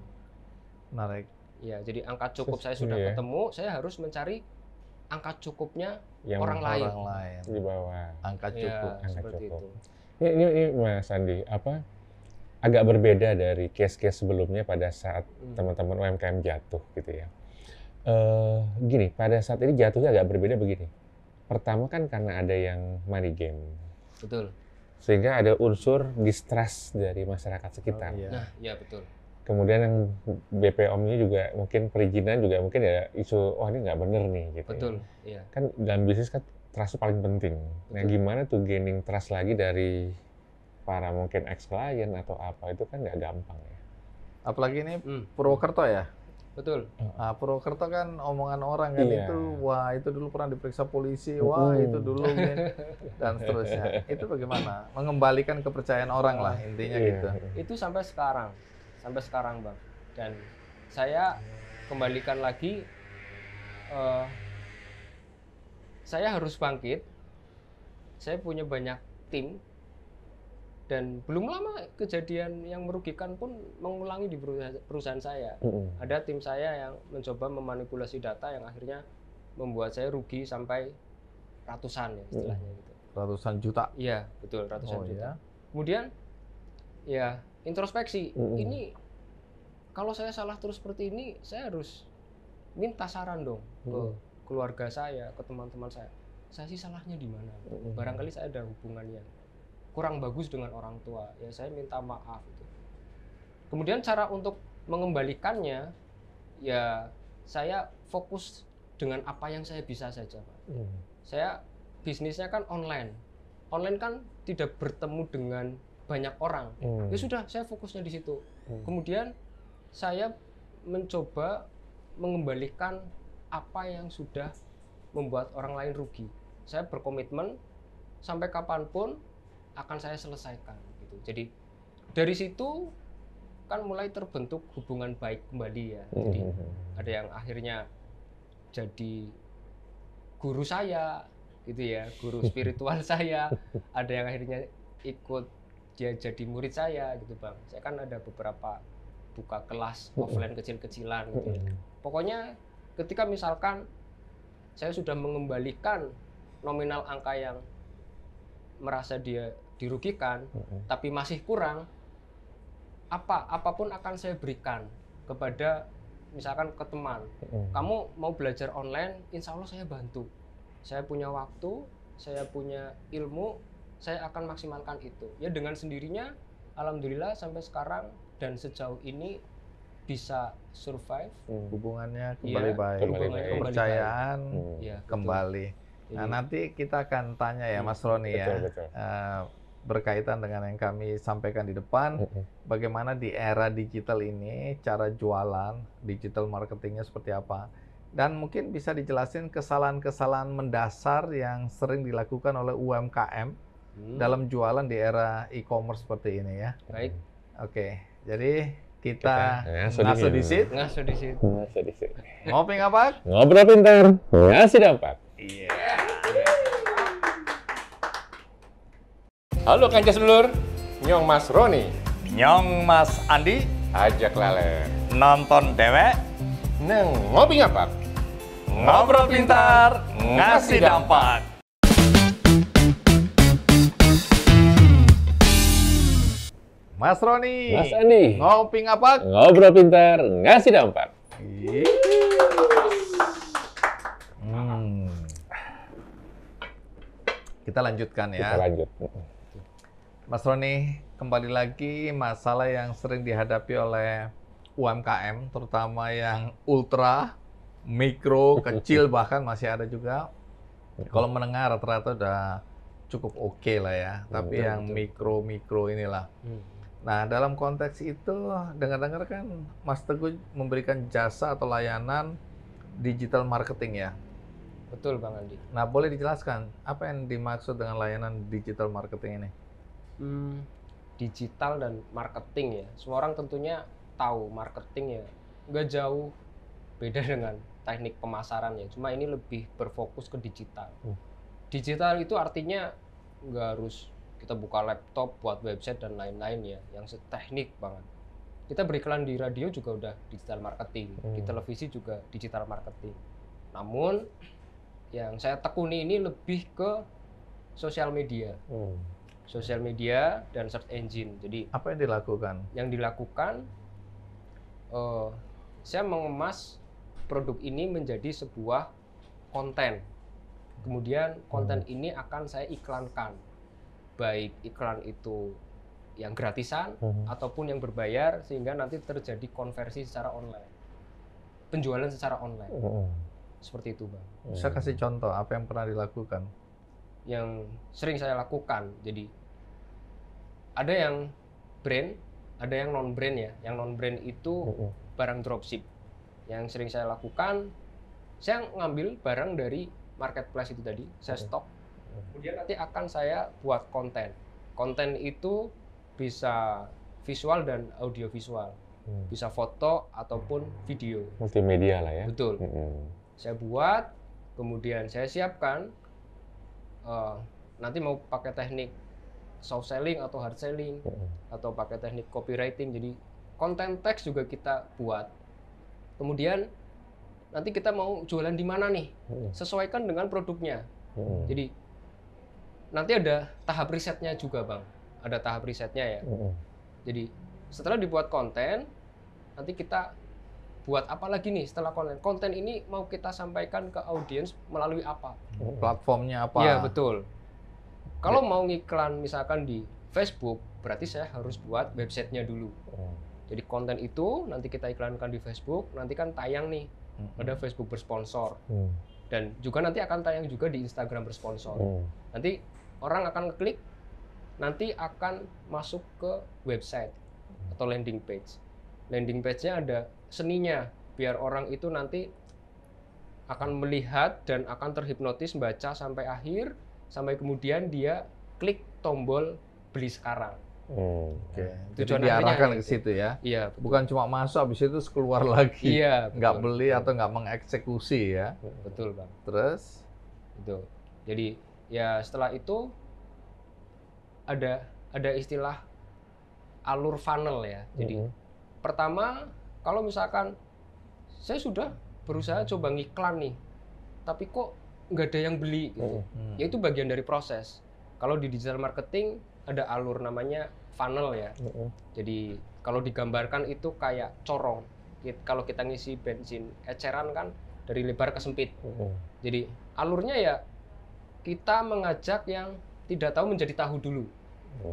Menarik. Ya, jadi angka cukup saya sudah ketemu, saya harus mencari angka cukupnya Yang orang lain di bawah. Angka cukup. Ya, seperti itu. Ini Mas Andi, agak berbeda dari case-case sebelumnya pada saat teman-teman UMKM jatuh gitu ya. Gini, pada saat ini jatuhnya agak berbeda begini. Pertama kan karena ada yang money game. Betul. Sehingga ada unsur distrust dari masyarakat sekitar. Iya. Nah, ya betul. Kemudian yang BPOM-nya juga mungkin perizinan juga mungkin ya isu, oh ini nggak bener nih gitu. Betul, ya. iya. Kan dalam bisnis kan trust paling penting. Nah gimana tuh gaining trust lagi dari para mungkin ex-klien atau apa, itu kan nggak gampang ya. Apalagi ini Purwokerto ya? Betul. Nah, Purwokerto kan omongan orang kan itu, wah itu dulu pernah diperiksa polisi, wah itu dulu dan seterusnya. Itu bagaimana? Mengembalikan kepercayaan orang lah intinya gitu. Itu sampai sekarang, Bang. Dan saya kembalikan lagi, saya harus bangkit. Saya punya banyak tim. Dan belum lama kejadian yang merugikan pun mengulangi di perusahaan saya. Ada tim saya yang mencoba memanipulasi data yang akhirnya membuat saya rugi sampai ratusan ya istilahnya gitu. Ratusan juta? Iya, betul, ratusan juta. Ya? Kemudian ya introspeksi. Ini kalau saya salah terus seperti ini, saya harus minta saran dong ke keluarga saya, ke teman-teman saya. Saya sih salahnya di mana? Barangkali saya ada hubungan yang kurang bagus dengan orang tua, ya saya minta maaf gitu. Kemudian cara untuk mengembalikannya, ya saya fokus dengan apa yang saya bisa saja, Pak. Saya bisnisnya kan online kan tidak bertemu dengan banyak orang. Ya sudah, saya fokusnya di situ. Kemudian saya mencoba mengembalikan apa yang sudah membuat orang lain rugi. Saya berkomitmen sampai kapanpun akan saya selesaikan gitu. Jadi dari situ kan mulai terbentuk hubungan baik kembali ya. Jadi ada yang akhirnya jadi guru saya gitu ya, guru spiritual saya. Ada yang akhirnya ikut dia jadi murid saya gitu Bang. Saya kan ada beberapa buka kelas offline kecil-kecilan gitu ya. Pokoknya ketika misalkan saya sudah mengembalikan nominal angka yang merasa dia dirugikan, tapi masih kurang, apapun akan saya berikan kepada misalkan ke teman. Kamu mau belajar online, insya Allah saya bantu. Saya punya waktu, saya punya ilmu, saya akan maksimalkan itu. Ya dengan sendirinya, alhamdulillah sampai sekarang dan sejauh ini bisa survive. Hubungannya kembali baik, kepercayaan kembali. Nah, nanti kita akan tanya ya Mas Roni ya. Berkaitan dengan yang kami sampaikan di depan, bagaimana di era digital ini cara jualan, digital marketingnya seperti apa. Dan mungkin bisa dijelasin kesalahan-kesalahan mendasar yang sering dilakukan oleh UMKM dalam jualan di era e-commerce seperti ini ya. Baik. Oke, jadi kita ngaso disit. Ngopi ngapak? Ngobrol pintar, ngasih dampak. Iya. Halo Kanca Sedulur, Nyong Mas Roni, Nyong Mas Andi, ajak lale nonton dewek, neng ngopi ngapak, ngobrol pintar, ngasih dampak. Mas Roni, Mas Andi, ngopi ngapak, ngobrol pintar, ngasih dampak. Kita lanjutkan ya. Kita lanjut. Mas Roni, kembali lagi masalah yang sering dihadapi oleh UMKM, terutama yang ultra, mikro, kecil, bahkan masih ada juga. Kalau menengah rata-rata udah cukup oke lah ya, tapi yang mikro-mikro inilah. Nah, dalam konteks itu, dengar-dengar kan Mas Teguh memberikan jasa atau layanan digital marketing ya? Betul Bang Andi. Nah, boleh dijelaskan apa yang dimaksud dengan layanan digital marketing ini? Digital dan marketing ya. Semua orang tentunya tahu marketing ya nggak jauh beda dengan teknik pemasaran ya. Cuma ini lebih berfokus ke digital. Digital itu artinya nggak harus kita buka laptop buat website dan lain-lain ya, yang seteknik banget. Kita beriklan di radio juga udah digital marketing, di televisi juga digital marketing. Namun yang saya tekuni ini lebih ke sosial media. Sosial media dan search engine. Jadi apa yang dilakukan? Yang dilakukan, saya mengemas produk ini menjadi sebuah konten. Kemudian konten ini akan saya iklankan, baik iklan itu yang gratisan ataupun yang berbayar, sehingga nanti terjadi konversi secara online, penjualan secara online. Seperti itu Bang. Saya kasih contoh apa yang pernah dilakukan. Yang sering saya lakukan, jadi ada yang brand, ada yang non brand ya. Yang non brand itu barang dropship. Yang sering saya lakukan, saya ngambil barang dari marketplace itu tadi, saya stok, kemudian nanti akan saya buat konten. Konten itu bisa visual dan audio visual, bisa foto ataupun video. Multimedia lah ya. Betul. Saya buat, kemudian saya siapkan. Nanti mau pakai teknik soft selling atau hard selling, atau pakai teknik copywriting. Jadi konten teks juga kita buat. Kemudian nanti kita mau jualan di mana nih? Sesuaikan dengan produknya. Jadi nanti ada tahap risetnya juga Bang. Ada tahap risetnya ya. Jadi setelah dibuat konten, nanti kita buat apa lagi nih setelah konten? Konten ini mau kita sampaikan ke audiens melalui apa? Platformnya apa? Iya betul. Kalau mau ngiklan misalkan di Facebook, berarti saya harus buat websitenya dulu. Jadi konten itu nanti kita iklankan di Facebook, nanti kan tayang nih, ada Facebook bersponsor. Dan juga nanti akan tayang juga di Instagram bersponsor. Nanti orang akan klik, nanti akan masuk ke website atau landing page. Landing page-nya ada seninya, biar orang itu nanti akan melihat dan akan terhipnotis baca sampai akhir, sampai kemudian dia klik tombol beli sekarang. Oke. Jadi Tujuan diarahkan akhirnya ke situ ya. Iya, Bukan cuma masuk habis itu keluar lagi. iya, Nggak betul, beli betul. atau nggak mengeksekusi ya. Betul, Bang. Terus Itu. Jadi ya setelah itu ada istilah alur funnel ya. Jadi pertama kalau misalkan saya sudah berusaha coba ngiklan nih, tapi kok nggak ada yang beli gitu. Ya itu bagian dari proses. Kalau di digital marketing ada alur namanya funnel ya. Jadi kalau digambarkan itu kayak corong. Kalau kita ngisi bensin eceran kan dari lebar ke sempit. Jadi alurnya ya kita mengajak yang tidak tahu menjadi tahu dulu.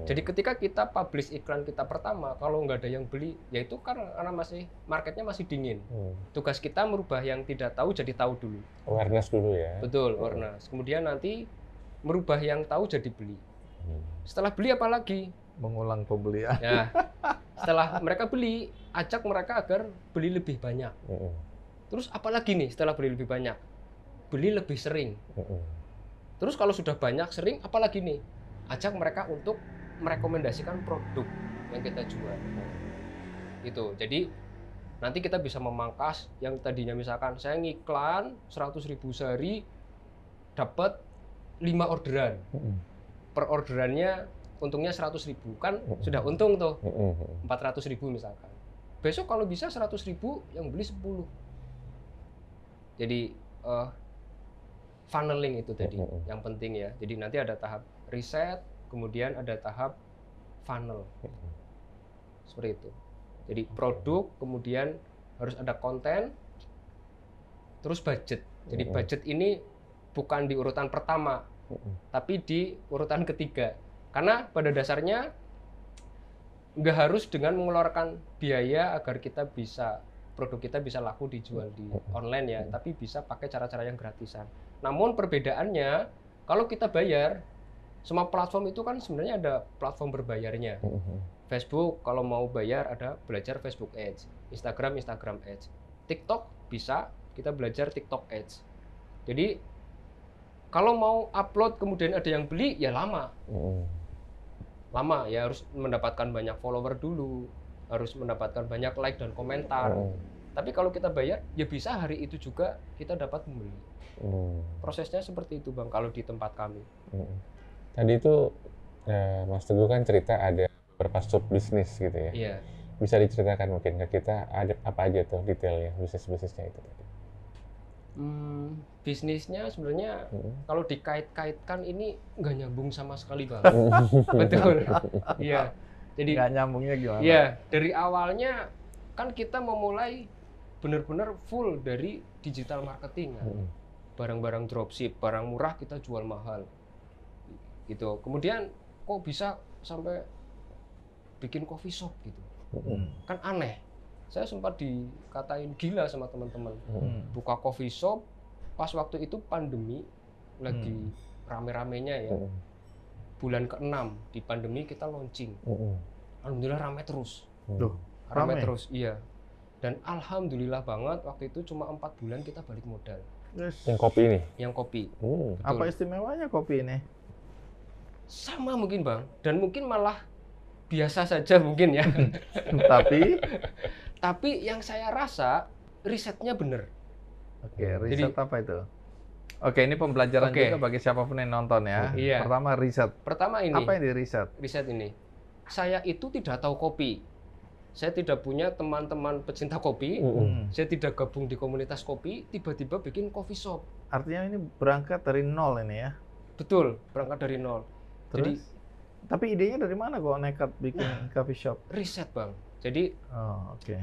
Jadi ketika kita publish iklan kita pertama, kalau nggak ada yang beli, ya itu karena masih marketnya masih dingin. Tugas kita merubah yang tidak tahu jadi tahu dulu. Awareness dulu ya. Betul, awareness. Kemudian nanti merubah yang tahu jadi beli. Setelah beli apa lagi? mengulang pembelian. Ya, setelah mereka beli, ajak mereka agar beli lebih banyak. Terus apa lagi nih setelah beli lebih banyak? Beli lebih sering. Terus kalau sudah banyak sering, apa lagi nih? Ajak mereka untuk merekomendasikan produk yang kita jual. Gitu. Jadi nanti kita bisa memangkas yang tadinya misalkan saya ngiklan 100.000 sehari dapat 5 orderan. Per orderannya untungnya 100.000 kan sudah untung tuh. 400.000 misalkan. Besok kalau bisa 100.000 yang beli 10. Jadi funneling itu tadi yang penting ya. Jadi nanti ada tahap riset, kemudian ada tahap funnel. Seperti itu. Jadi produk, kemudian harus ada konten, terus budget. Jadi budget ini bukan di urutan pertama, tapi di urutan ketiga. Karena pada dasarnya nggak harus dengan mengeluarkan biaya agar kita bisa produk kita bisa laku dijual di online ya, tapi bisa pakai cara-cara yang gratisan. Namun perbedaannya kalau kita bayar, semua platform itu kan sebenarnya ada platform berbayarnya. Facebook kalau mau bayar ada belajar Facebook Ads, Instagram Ads, TikTok bisa kita belajar TikTok Ads. Jadi kalau mau upload kemudian ada yang beli ya lama ya, harus mendapatkan banyak follower dulu, harus mendapatkan banyak like dan komentar. Tapi kalau kita bayar ya bisa hari itu juga kita dapat membeli. Prosesnya seperti itu Bang kalau di tempat kami. Tadi itu Mas Teguh kan cerita ada beberapa sub bisnis gitu ya. Iya. Bisa diceritakan mungkin ke kita ada apa aja tuh detailnya bisnisnya itu tadi? Bisnisnya sebenarnya kalau dikait-kaitkan ini nggak nyambung sama sekali Bang. Betul. Iya. Jadi Nggak nyambungnya gimana? Iya, dari awalnya kan kita memulai benar-benar full dari digital marketing kan. Barang-barang dropship, barang murah kita jual mahal. Gitu. Kemudian kok bisa sampai bikin coffee shop gitu. Kan aneh. Saya sempat dikatain gila sama teman-teman. Buka coffee shop pas waktu itu pandemi lagi rame-ramenya ya. Bulan ke-6 di pandemi kita launching. Alhamdulillah ramai terus. Ramai terus, iya. Dan alhamdulillah banget waktu itu cuma 4 bulan kita balik modal. Yes. Yang kopi ini? Yang kopi. Apa istimewanya kopi ini? Sama mungkin Bang, dan mungkin malah biasa saja mungkin ya. Tapi yang saya rasa risetnya benar. Oke, riset apa itu? Oke, ini pembelajaran juga bagi siapapun yang nonton ya. Iya. Pertama riset. Pertama ini. Apa yang di riset? Riset ini. Saya itu tidak tahu kopi. Saya tidak punya teman-teman pecinta kopi. Saya tidak gabung di komunitas kopi. Tiba-tiba bikin coffee shop. Artinya ini berangkat dari nol ini ya? Betul, berangkat dari nol. Terus? Tapi idenya dari mana kok nekat bikin coffee shop? Riset Bang. Jadi oke.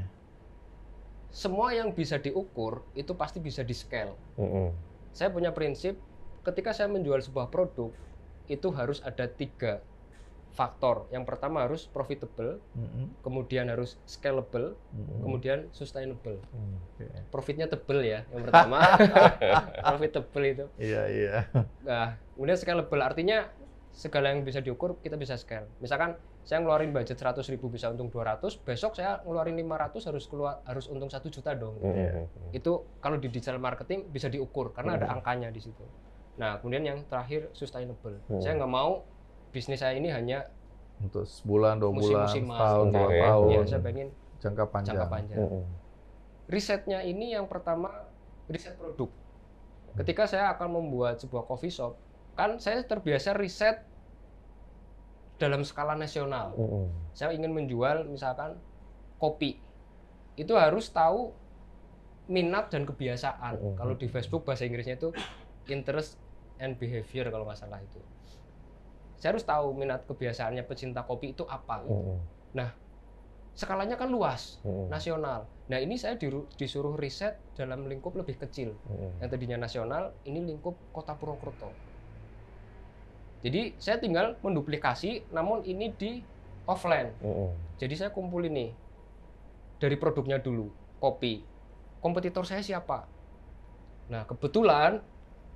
Semua yang bisa diukur itu pasti bisa di-scale. Saya punya prinsip, ketika saya menjual sebuah produk, itu harus ada 3 faktor. Yang pertama harus profitable, kemudian harus scalable, kemudian sustainable. Profitnya tebel ya, yang pertama. Profitable itu. Iya. Nah, kemudian scalable artinya segala yang bisa diukur kita bisa scale. Misalkan saya ngeluarin budget 100.000 bisa untung 200, besok saya ngeluarin 500 harus untung 1 juta dong. Itu kalau di digital marketing bisa diukur karena ada angkanya di situ. Nah, kemudian yang terakhir sustainable. Saya nggak mau bisnis saya ini hanya Untuk sebulan, 2 bulan, musim-musiman. setahun, 2 Bentar ya. tahun. Ya, saya pengen Jangka panjang. jangka panjang. Risetnya ini yang pertama riset produk. Ketika saya akan membuat sebuah coffee shop, kan saya terbiasa riset dalam skala nasional. Saya ingin menjual misalkan kopi. Itu harus tahu minat dan kebiasaan. Kalau di Facebook bahasa Inggrisnya itu interest and behavior kalau nggak salah itu. Saya harus tahu minat kebiasaannya pecinta kopi itu apa. Nah, skalanya kan luas, nasional. Nah, ini saya disuruh riset dalam lingkup lebih kecil. Yang tadinya nasional, ini lingkup Kota Purwokerto. Jadi, saya tinggal menduplikasi, namun ini di offline. Jadi, saya kumpulin nih, dari produknya dulu, kopi. Kompetitor saya siapa? Nah, kebetulan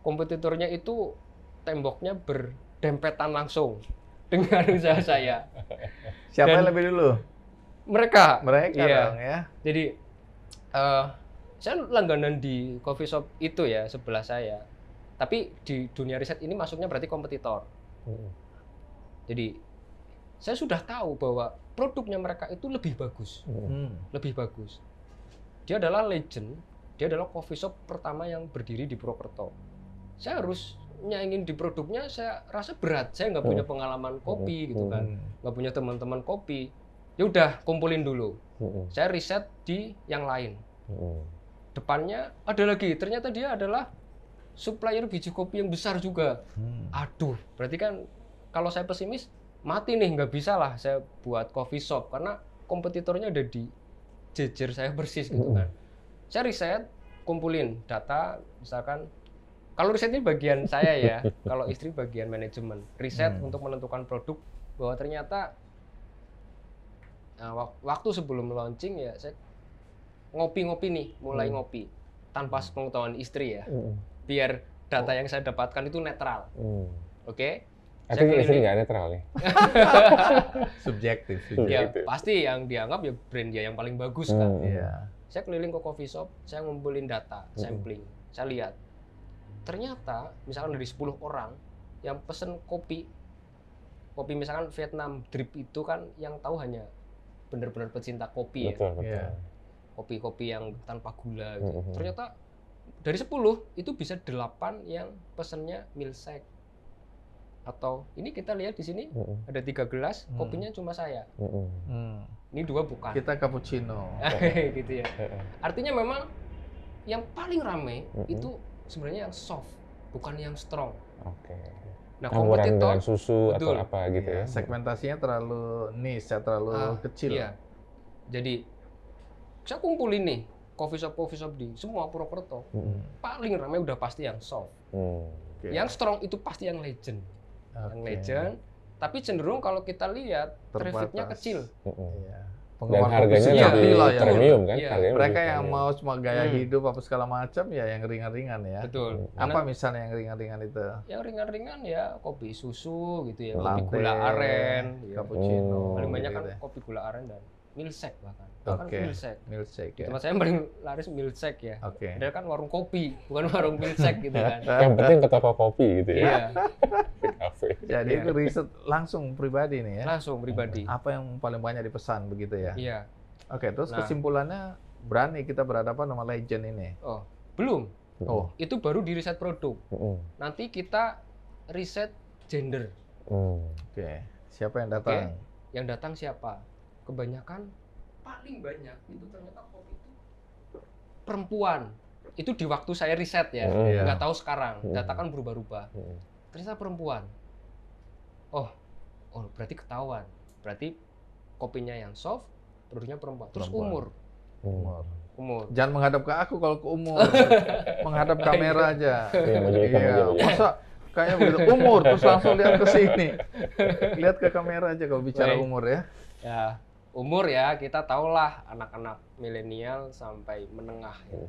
kompetitornya itu temboknya berdempetan langsung dengan usaha saya. Siapa yang Dan- lebih dulu? Mereka Mereka iya. dong ya. Jadi saya langganan di coffee shop itu ya sebelah saya. Tapi di dunia riset ini masuknya berarti kompetitor. Jadi saya sudah tahu bahwa produknya mereka itu lebih bagus, lebih bagus. Dia adalah legend, dia adalah coffee shop pertama yang berdiri di Purwokerto. Saya harus nyaingin di produknya, saya rasa berat. Saya nggak punya pengalaman kopi gitu kan, nggak punya teman-teman kopi. Ya udah kumpulin dulu. Saya riset di yang lain. Depannya ada lagi, ternyata dia adalah supplier biji kopi yang besar juga. Aduh, berarti kan kalau saya pesimis, mati nih, nggak bisa lah saya buat coffee shop karena kompetitornya ada di jejer saya persis gitu kan. Saya riset, kumpulin data, misalkan kalau riset ini bagian saya ya, kalau istri bagian manajemen. Riset untuk menentukan produk bahwa ternyata waktu sebelum launching ya saya ngopi-ngopi nih, mulai ngopi tanpa sepengetahuan istri ya. Biar data yang saya dapatkan itu netral. Oke? Artinya istri nggak netral nih? Subjektif. Ya, pasti yang dianggap ya brand dia yang paling bagus kan. Iya. Saya keliling ke coffee shop, saya ngumpulin data, sampling. Saya lihat. Ternyata misalkan dari 10 orang yang pesen kopi misalkan Vietnam drip itu kan yang tahu hanya benar-benar pecinta kopi ya. Betul. Iya. Kopi-kopi yang tanpa gula gitu. Mhm. Ternyata dari 10 itu bisa 8 yang pesennya milkshake. Atau ini kita lihat di sini ada 3 gelas, kopinya cuma saya. Ini 2 bukan. Kita cappuccino. Gitu ya. Artinya memang yang paling rame itu sebenarnya yang soft, bukan yang strong. Oke. Nah, Campuran kompetitor dengan susu betul. atau apa gitu Iya, ya? segmentasinya terlalu niche, terlalu kecil. Iya. Jadi saya kumpulin nih coffee shop di semua Purwokerto. Paling ramai udah pasti yang soft. Oke. Yang strong itu pasti yang legend. Yang Oke. legend, tapi cenderung kalau kita lihat trafficnya Terbatas. kecil. Iya. Dan Penggemar kopi harganya sejati lebih lah ya. premium kan? Iya. Harganya Mereka lebih yang premium. mau cuma gaya hidup apa segala macam ya yang ringan-ringan ya. Betul. Apa misalnya yang ringan-ringan itu? Yang ringan-ringan ya kopi susu gitu ya, kopi Latte, gula aren, ya. cappuccino. Paling banyak kan gitu ya. kopi gula aren dan milkshake bahkan. Oke. Milkshake. Milkshake Di ya. tempat saya yang paling laris milkshake ya. Oke. Padahal kan warung kopi, bukan warung milkshake gitu kan. Yang penting ke toko kopi gitu ya. Iya, Di kafe. Jadi itu riset langsung pribadi nih ya. langsung pribadi. Apa yang paling banyak dipesan begitu ya? Iya. Oke, terus Nah. kesimpulannya berani kita berhadapan sama legend ini. Oh, belum. Oh, Itu baru di riset produk. Nanti kita riset gender. oke. Siapa yang datang? Yang datang siapa? Kebanyakan paling banyak itu ternyata kopi itu perempuan. Itu di waktu saya riset ya. Iya. Nggak tahu sekarang. Data kan berubah-ubah. Ternyata perempuan. Oh, berarti ketahuan. Berarti kopinya yang soft, produknya perempuan. Terus Perempuan. umur. Jangan menghadap ke aku kalau ke umur. Menghadap kamera aja. Iya, menjadi Iya, kamera. masa kayak begitu umur terus langsung lihat ke sini. Lihat ke kamera aja kalau bicara Baik. umur ya. Ya, umur ya kita tahulah anak-anak milenial sampai menengah. Ya.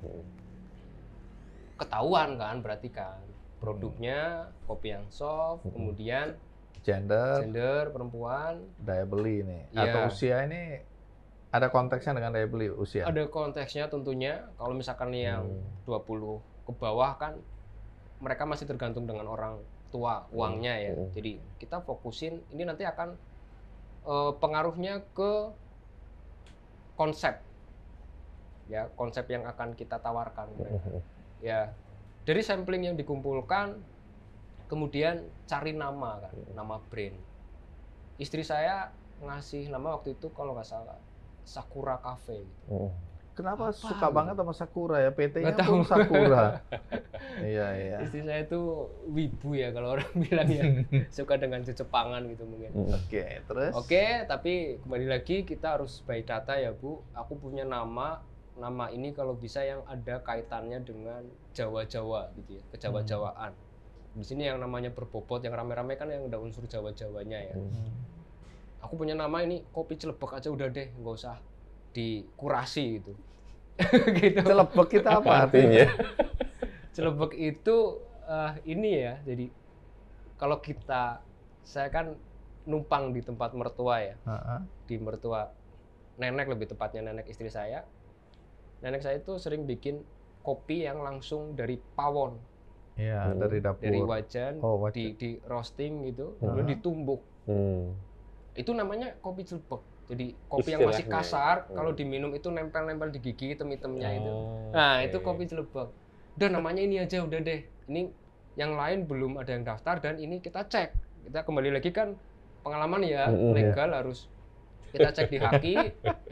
Ketahuan kan berarti kan produknya kopi yang soft, kemudian gender perempuan. Daya beli nih. Iya. Atau usia ini ada konteksnya dengan daya beli usia. Ada konteksnya tentunya. Kalau misalkan yang 20 ke bawah kan mereka masih tergantung dengan orang tua uangnya ya. Jadi kita fokusin ini nanti akan pengaruhnya ke konsep ya, konsep yang akan kita tawarkan mereka. Ya, dari sampling yang dikumpulkan, kemudian cari nama kan, nama brand. Istri saya ngasih nama waktu itu kalau nggak salah Sakura Cafe. Kenapa Apa suka gitu? banget sama Sakura ya? PT-nya Nggak pun tahu. Sakura. Iya, iya. Istri saya itu wibu ya kalau orang bilang ya, suka dengan Jepangan gitu mungkin. Oke, terus? Oke, tapi kembali lagi kita harus by data ya Bu. Aku punya nama ini kalau bisa yang ada kaitannya dengan Jawa-Jawa gitu ya, kejawa-jawaan. Di sini yang namanya berbobot, yang rame-rame kan yang ada unsur Jawa-Jawanya ya. Aku punya nama ini kopi Celebek aja udah deh, nggak usah dikurasi gitu. Gitu. Celebek kita apa Artinya? Celebek itu ini ya, jadi kalau saya kan numpang di tempat mertua ya, di mertua nenek, lebih tepatnya nenek istri saya. Nenek saya itu sering bikin kopi yang langsung dari pawon. Iya, dari dapur. Dari wajan, wajan. di roasting gitu, kemudian ditumbuk. Itu namanya kopi Celebek. Jadi kopi yang masih kasar, kalau diminum itu nempel-nempel di gigi hitam-hitamnya itu. Nah, itu kopi Celebek. Udah namanya ini aja udah deh. Ini yang lain belum ada yang daftar dan ini kita cek. Kita kembali lagi kan pengalaman ya, legal harus kita cek di Haki.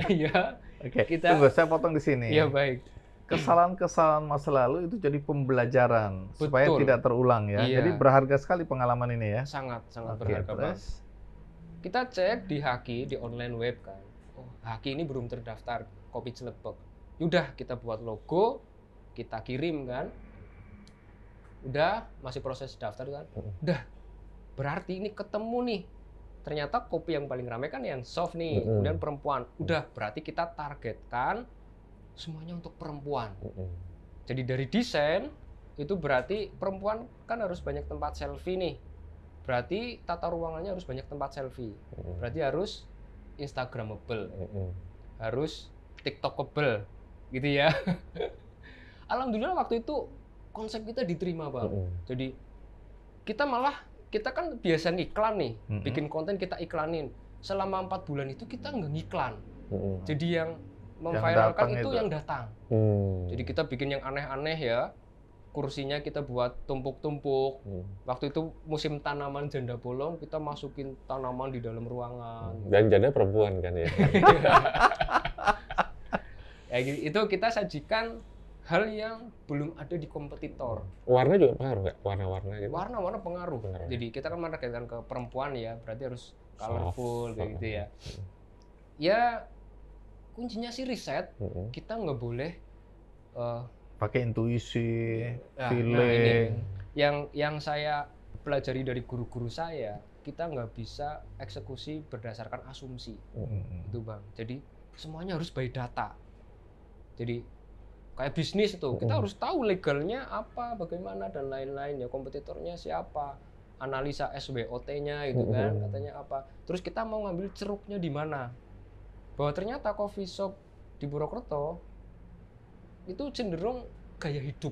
Iya. Oke, kita tunggu, saya potong di sini. Iya, baik. Kesalahan-kesalahan masa lalu itu jadi pembelajaran supaya tidak terulang ya. Iya. Jadi berharga sekali pengalaman ini ya. Sangat Oke, berharga banget. terus? Kita cek di Haki, di online web kan. Oh, Haki ini belum terdaftar kopi Celebek. Udah kita buat logo, kita kirim kan. Udah masih proses daftar kan. Udah. Berarti ini ketemu nih. Ternyata kopi yang paling ramai kan yang soft nih, kemudian perempuan. Udah, berarti kita targetkan semuanya untuk perempuan. Jadi dari desain itu berarti perempuan kan harus banyak tempat selfie nih. Berarti tata ruangannya harus banyak tempat selfie. Berarti harus Instagramable. Harus TikTokable. Gitu ya. Alhamdulillah waktu itu konsep kita diterima, Bang. Jadi kita kan biasa ngiklan nih. Bikin konten kita iklanin. Selama 4 bulan itu kita nggak ngiklan. Jadi yang memviralkan itu yang datang. Jadi kita bikin yang aneh-aneh ya. Kursinya kita buat tumpuk-tumpuk. Waktu itu musim tanaman janda bolong, kita masukin tanaman di dalam ruangan. Dan janda perempuan kan ya? Ya itu kita sajikan hal yang belum ada di kompetitor. Warna juga pengaruh nggak? Warna-warna gitu? Warna-warna pengaruh. Jadi kita kan menargetkan ke perempuan ya, berarti harus colorful kayak gitu ya. Ya kuncinya sih riset. Kita nggak boleh pakai intuisi, nah, feeling. Yang saya pelajari dari guru-guru saya, kita nggak bisa eksekusi berdasarkan asumsi, itu Bang. Jadi semuanya harus by data. Jadi kayak bisnis itu, kita harus tahu legalnya apa, bagaimana dan lain-lain ya, kompetitornya siapa, analisa SWOT-nya itu kan, katanya apa. Terus kita mau ngambil ceruknya di mana? Bahwa ternyata coffee shop di Purwokerto itu cenderung gaya hidup.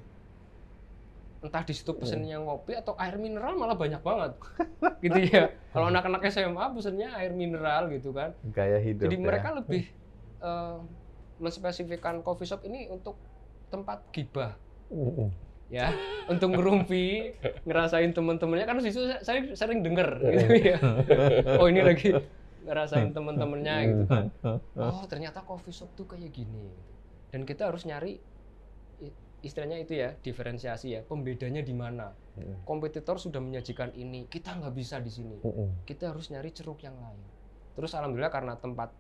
Entah di situ pesennya ngopi atau air mineral malah banyak banget. Gitu ya. Kalau anak-anak SMA pesennya air mineral gitu kan. Gaya hidup. Jadi mereka lebih menspesifikkan coffee shop ini untuk tempat gibah. Ya, untuk ngerumpi, ngerasain teman-temannya kan di situ saya sering denger gitu ya. Oh, ini lagi ngerasain teman-temannya gitu kan. Oh, ternyata coffee shop tuh kayak gini. Dan kita harus nyari istilahnya itu ya, diferensiasi ya, pembedanya di mana. Kompetitor sudah menyajikan ini, kita nggak bisa di sini. Kita harus nyari ceruk yang lain. Terus alhamdulillah karena tempat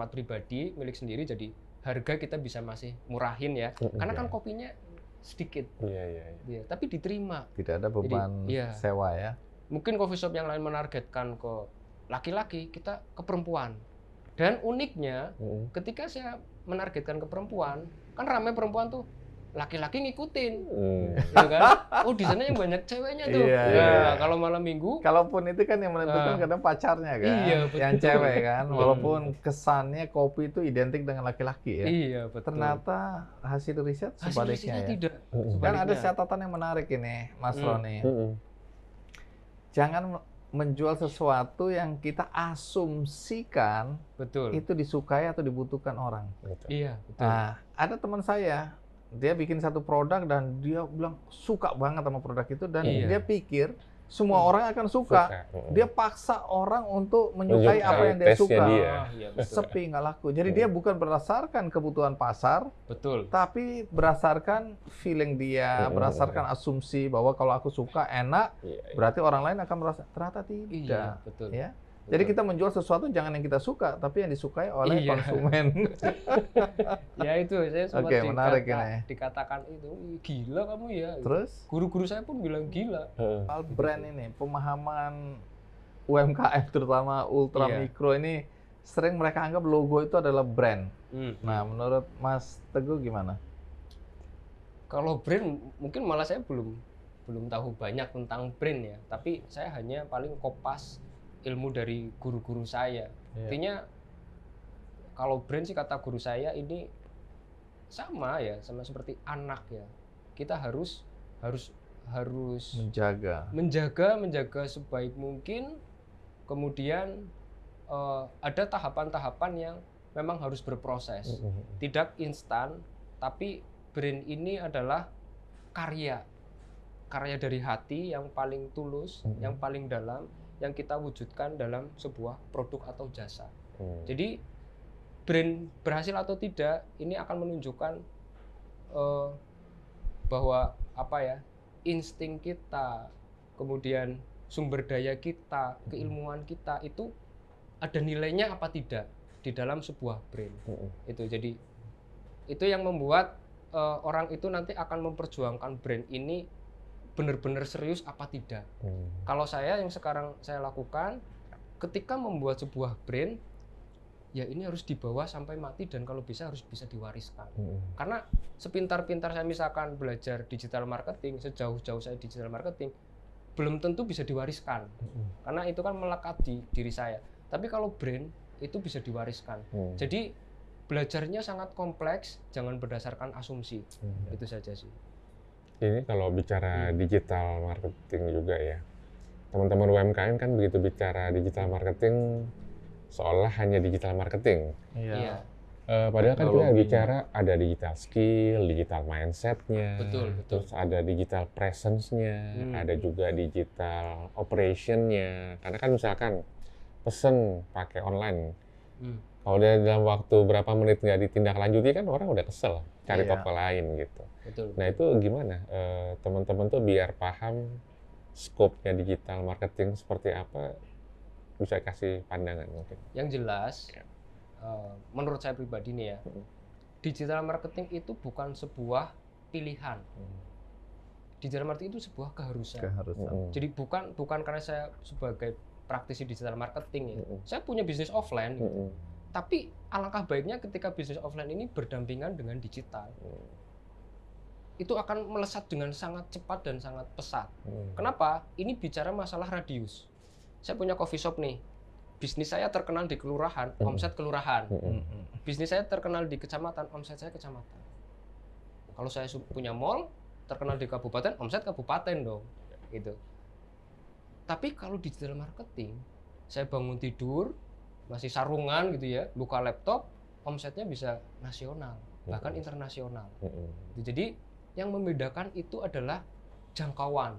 pribadi milik sendiri, jadi harga kita bisa masih murahin ya. Karena kan kopinya sedikit. Iya. Tapi diterima. Tidak ada beban sewa ya. Mungkin coffee shop yang lain menargetkan ke laki-laki, kita ke perempuan. Dan uniknya, ketika saya menargetkan ke perempuan, kan ramai perempuan tuh, laki-laki ngikutin, ya kan? Oh di sana yang banyak ceweknya tuh. Iya, Nah, iya. kalau malam minggu, Kalaupun itu kan yang menentukan kadang pacarnya kan, Iya, betul. yang cewek kan, walaupun kesannya kopi itu identik dengan laki-laki ya. iya betul. Ternyata hasil riset Hasil sebaliknya risetnya ya. tidak. Kan ada Sebaliknya. catatan yang menarik ini, Mas Roni. Mm-mm. Jangan menjual sesuatu yang kita asumsikan Betul. itu disukai atau dibutuhkan orang. Betul. Iya, betul. Nah, ada teman saya, dia bikin satu produk dan dia bilang suka banget sama produk itu dan Iya. dia pikir semua orang akan suka. Dia paksa orang untuk menyukai Menyukai apa yang dia taste-nya suka. dia. Iya, betul. Sepi, nggak laku. Jadi dia bukan berdasarkan kebutuhan pasar, Betul. tapi berdasarkan feeling dia, berdasarkan asumsi bahwa kalau aku suka enak, Iya, iya. berarti orang lain akan merasa. Ternyata tidak. Iya, betul. Ya. Jadi kita menjual sesuatu jangan yang kita suka, tapi yang disukai oleh Iya. konsumen. Ya itu saya sempat Oke, menarik ini. dikatakan itu, "Ih, gila kamu ya." Terus Guru-guru saya pun bilang gila. soal brand ini, pemahaman UMKM terutama ultra Iya. mikro ini sering mereka anggap logo itu adalah brand. Hmm. Nah, menurut Mas Teguh gimana? Kalau brand mungkin malah saya belum tahu banyak tentang brand ya, tapi saya hanya paling kopas ilmu dari guru-guru saya. Iya. Intinya kalau brand sih kata guru saya ini sama ya, sama seperti anak ya. Kita harus menjaga sebaik mungkin. Kemudian ada tahapan-tahapan yang memang harus berproses. Tidak instan, tapi brand ini adalah karya dari hati yang paling tulus, yang paling dalam, yang kita wujudkan dalam sebuah produk atau jasa. Jadi brand berhasil atau tidak ini akan menunjukkan bahwa insting kita, kemudian sumber daya kita, keilmuan kita itu ada nilainya apa tidak di dalam sebuah brand. Itu jadi itu yang membuat orang itu nanti akan memperjuangkan brand ini benar-benar serius apa tidak. Kalau saya yang sekarang saya lakukan ketika membuat sebuah brand, ya ini harus dibawa sampai mati dan kalau bisa harus bisa diwariskan. Karena sepintar-pintar saya misalkan belajar digital marketing, sejauh-jauh saya digital marketing, belum tentu bisa diwariskan. Karena itu kan melekat di diri saya. Tapi kalau brand itu bisa diwariskan. Jadi belajarnya sangat kompleks, jangan berdasarkan asumsi. Itu saja sih. Ini kalau bicara digital marketing juga ya, teman-teman UMKM kan begitu bicara digital marketing seolah hanya digital marketing. Iya. Padahal kan kita Teknologinya. bicara ada digital skill, digital mindset-nya, Betul. terus ada digital presence-nya, ada juga digital operation-nya. Karena kan misalkan pesen pakai online, kalau dia dalam waktu berapa menit nggak ditindaklanjuti kan orang udah kesel, cari Iya. toko lain gitu. Betul. Nah itu gimana teman-teman tuh biar paham scope-nya digital marketing seperti apa, bisa kasih pandangan mungkin. Yang jelas, menurut saya pribadi nih ya, digital marketing itu bukan sebuah pilihan. Digital marketing itu sebuah keharusan. Jadi bukan karena saya sebagai praktisi digital marketing ya, saya punya bisnis offline. Gitu. Tapi alangkah baiknya ketika bisnis offline ini berdampingan dengan digital. Itu akan melesat dengan sangat cepat dan sangat pesat. Kenapa? Ini bicara masalah radius. Saya punya coffee shop nih. Bisnis saya terkenal di kelurahan, omset kelurahan. Bisnis saya terkenal di kecamatan, omset saya kecamatan. Kalau saya punya mall, terkenal di kabupaten, omset kabupaten dong. Gitu. Tapi kalau digital marketing, saya bangun tidur, masih sarungan gitu ya, buka laptop, omsetnya bisa nasional, bahkan internasional. Jadi yang membedakan itu adalah jangkauan.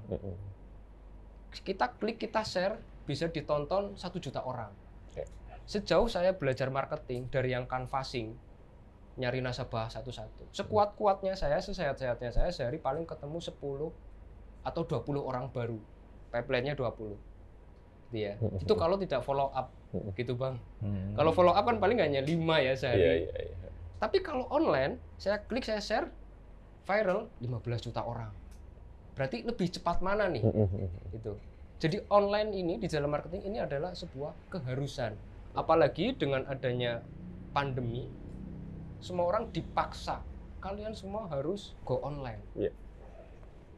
Kita klik, kita share, bisa ditonton 1 juta orang. Sejauh saya belajar marketing dari yang canvassing, nyari nasabah satu-satu. Sekuat-kuatnya saya, sesehat-sehatnya saya, sehari paling ketemu 10 atau 20 orang baru. Pipeline-nya 20. Gitu ya. Itu kalau tidak follow up, gitu Bang. Kalau follow up kan paling hanya 5 ya sehari. Iya. Tapi kalau online, saya klik, saya share, viral 15 juta orang. Berarti lebih cepat mana nih? Gitu. Jadi online ini, digital marketing ini adalah sebuah keharusan. Apalagi dengan adanya pandemi, semua orang dipaksa kalian semua harus go online. Iya.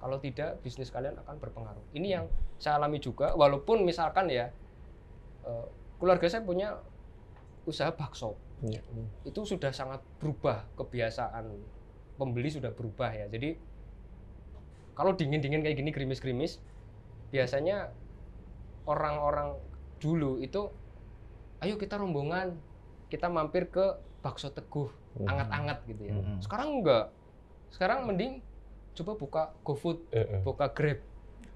Kalau tidak, bisnis kalian akan berpengaruh. Ini yang saya alami juga, walaupun misalkan ya, keluarga saya punya usaha bakso. Iya. Itu sudah sangat berubah, kebiasaan pembeli sudah berubah ya. Jadi, kalau dingin-dingin kayak gini, gerimis-gerimis, biasanya orang-orang dulu itu, ayo kita rombongan, kita mampir ke bakso Teguh, anget-anget gitu ya. Sekarang enggak. Sekarang mending coba buka GoFood, buka Grab.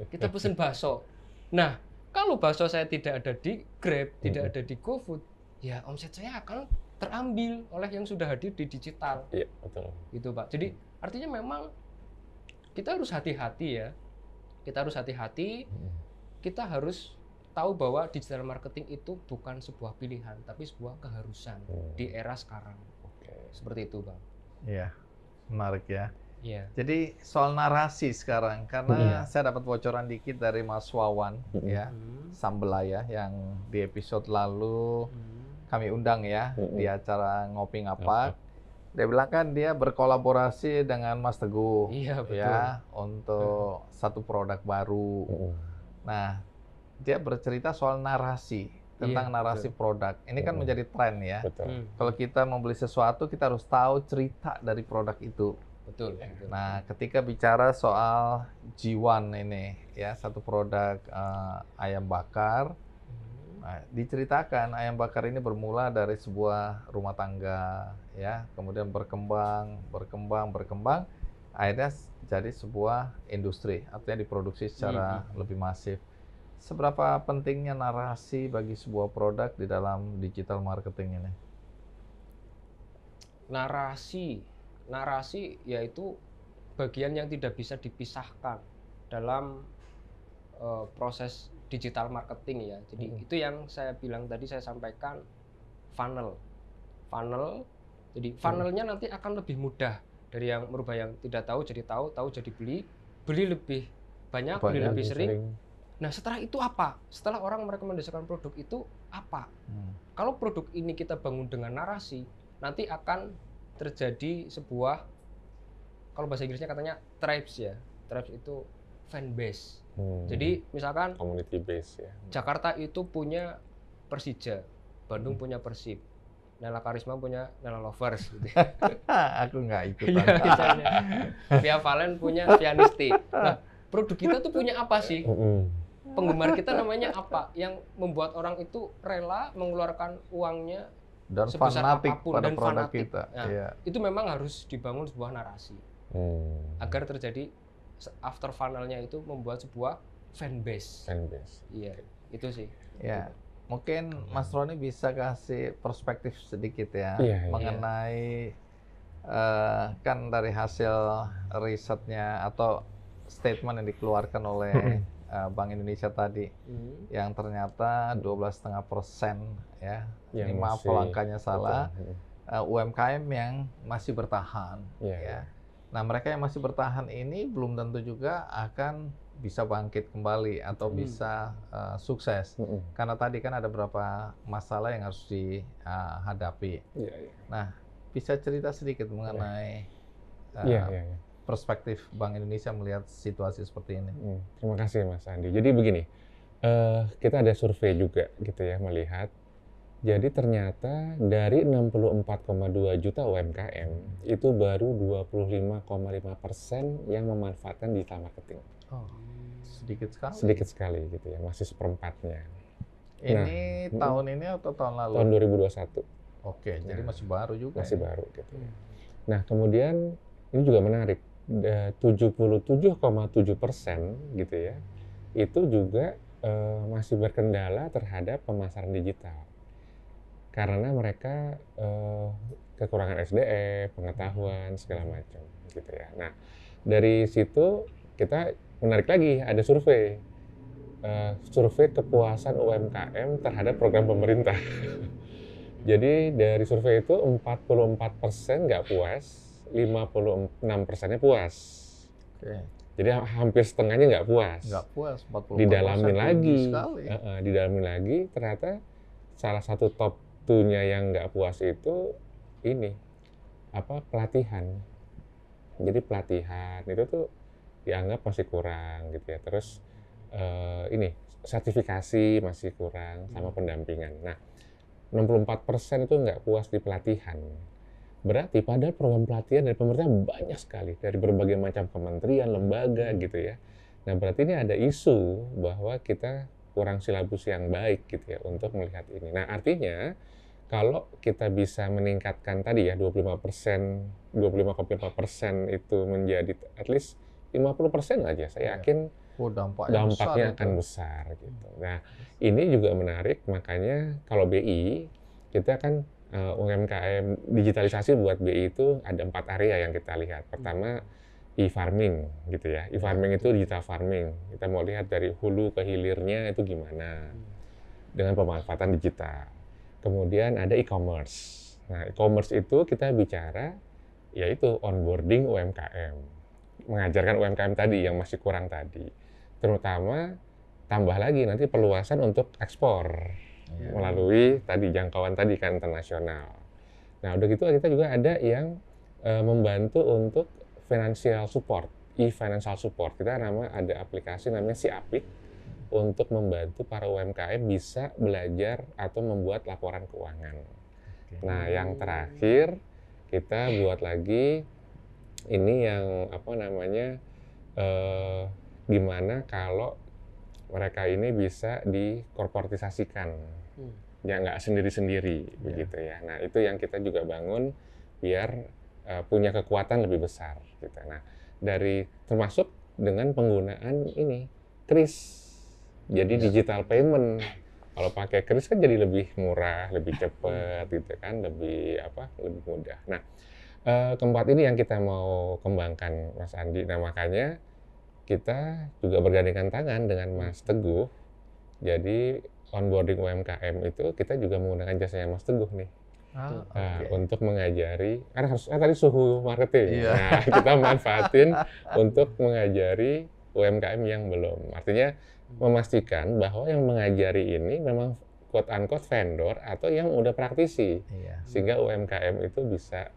Kita pesen bakso. Nah, kalau bakso saya tidak ada di Grab, tidak ada di GoFood, ya omset saya akan terambil oleh yang sudah hadir di digital. Iya, betul. Gitu, Pak. Jadi, artinya memang kita harus hati-hati ya. Kita harus hati-hati. Kita harus tahu bahwa digital marketing itu bukan sebuah pilihan, tapi sebuah keharusan di era sekarang. Seperti itu, Bang. Iya, menarik ya. Iya. Jadi soal narasi sekarang, karena saya dapat bocoran dikit dari Mas Wawan ya, Sambelaya yang di episode lalu kami undang ya di acara Ngopi Ngapak. Dia bilang kan dia berkolaborasi dengan Mas Teguh Iya, betul. ya untuk satu produk baru. Nah, dia bercerita soal narasi, tentang narasi produk. Ini kan menjadi tren ya. Betul. Kalau kita membeli sesuatu, kita harus tahu cerita dari produk itu. Betul. Nah, ketika bicara soal G1 ini, ya satu produk ayam bakar, nah, diceritakan ayam bakar ini bermula dari sebuah rumah tangga, ya, kemudian berkembang, akhirnya jadi sebuah industri, artinya diproduksi secara lebih masif. Seberapa pentingnya narasi bagi sebuah produk di dalam digital marketing ini? Narasi yaitu bagian yang tidak bisa dipisahkan dalam proses digital marketing ya. Jadi itu yang saya bilang tadi, saya sampaikan funnel. Jadi funnelnya nanti akan lebih mudah dari yang merubah yang tidak tahu jadi tahu jadi beli lebih banyak, beli lebih sering. Nah, setelah itu apa? Setelah orang merekomendasikan produk itu apa? Kalau produk ini kita bangun dengan narasi, nanti akan terjadi sebuah, kalau bahasa Inggrisnya katanya tribes ya. Tribes itu fan base. Jadi misalkan Community base ya. Jakarta itu punya Persija, Bandung punya Persib, Nela Karisma punya Nela Lovers gitu. Aku nggak ikutan. Iya, misalnya. Via Valen punya Vianisti. Nah, produk kita tuh punya apa sih? Penggemar kita namanya apa? Yang membuat orang itu rela mengeluarkan uangnya dan sebesar fanatik apapun, pada dan produk fanatik. kita. Nah, itu memang harus dibangun sebuah narasi agar terjadi after funnel-nya itu membuat sebuah fanbase. Iya, itu sih. Ya, mungkin Mas Roni bisa kasih perspektif sedikit ya mengenai kan dari hasil risetnya atau statement yang dikeluarkan oleh Bank Indonesia tadi, yang ternyata 12,5% ya. Ini maaf kalau angkanya salah. UMKM yang masih bertahan. Ya. Nah, mereka yang masih bertahan ini belum tentu juga akan bisa bangkit kembali atau bisa sukses. Karena tadi kan ada beberapa masalah yang harus dihadapi. Nah, bisa cerita sedikit mengenai perspektif Bank Indonesia melihat situasi seperti ini. Terima kasih Mas Andi. Jadi begini, kita ada survei juga gitu ya melihat. Jadi ternyata dari 64,2 juta UMKM itu baru 25,5% yang memanfaatkan digital marketing. Oh, sedikit sekali. Sedikit sekali gitu ya, masih seperempatnya. Ini tahun ini atau tahun lalu? Tahun 2021. Oke, jadi masih baru juga. Masih baru gitu. Nah, kemudian ini juga menarik. 77,7% gitu ya, itu juga masih berkendala terhadap pemasaran digital. Karena mereka kekurangan SDM, pengetahuan, segala macam gitu ya. Nah, dari situ kita menarik lagi, ada survei. Survei kepuasan UMKM terhadap program pemerintah. Jadi dari survei itu 44% nggak puas, 56%-nya puas. Oke. Jadi hampir setengahnya nggak puas. Nggak puas, 44%. Didalamin lagi, ternyata salah satu top 2-nya yang nggak puas itu ini pelatihan. Jadi pelatihan itu tuh dianggap masih kurang gitu ya. Terus ini sertifikasi masih kurang sama pendampingan. Nah, 64% itu nggak puas di pelatihan. Berarti padahal program pelatihan dari pemerintah banyak sekali dari berbagai macam kementerian, lembaga gitu ya. Nah, berarti ini ada isu bahwa kita kurang silabus yang baik gitu ya untuk melihat ini. Nah, artinya kalau kita bisa meningkatkan tadi ya 25%, 25,5% itu menjadi at least 50% aja, saya yakin dampaknya akan besar gitu. Nah, ini juga menarik, makanya kalau BI kita kan UMKM digitalisasi buat BI itu ada 4 area yang kita lihat. Pertama e-farming gitu ya. E-farming itu digital farming. Kita mau lihat dari hulu ke hilirnya itu gimana dengan pemanfaatan digital. Kemudian ada e-commerce. Nah, e-commerce itu kita bicara yaitu onboarding UMKM. Mengajarkan UMKM tadi yang masih kurang tadi. Terutama tambah lagi nanti perluasan untuk ekspor melalui tadi jangkauan tadi kan internasional. Nah, udah gitu kita juga ada yang membantu untuk financial support, e-financial support. Kita ada aplikasi namanya Siapik untuk membantu para UMKM bisa belajar atau membuat laporan keuangan. Nah, yang terakhir kita buat lagi ini yang apa namanya gimana kalau mereka ini bisa dikorporatisasikan, ya nggak sendiri-sendiri begitu ya. Nah, itu yang kita juga bangun biar punya kekuatan lebih besar gitu. Nah, dari termasuk dengan penggunaan ini KRIS. Jadi digital payment. Kalau pakai KRIS kan jadi lebih murah, lebih cepat gitu kan, lebih mudah. Nah, keempat ini yang kita mau kembangkan Mas Andi. Nah, makanya kita juga bergandengan tangan dengan Mas Teguh. Jadi onboarding UMKM itu kita juga menggunakan jasanya Mas Teguh nih. Untuk mengajari, karena harus tadi suhu marketing. Nah, kita manfaatin untuk mengajari UMKM yang belum. Artinya memastikan bahwa yang mengajari ini memang quote-unquote vendor atau yang udah praktisi. Sehingga UMKM itu bisa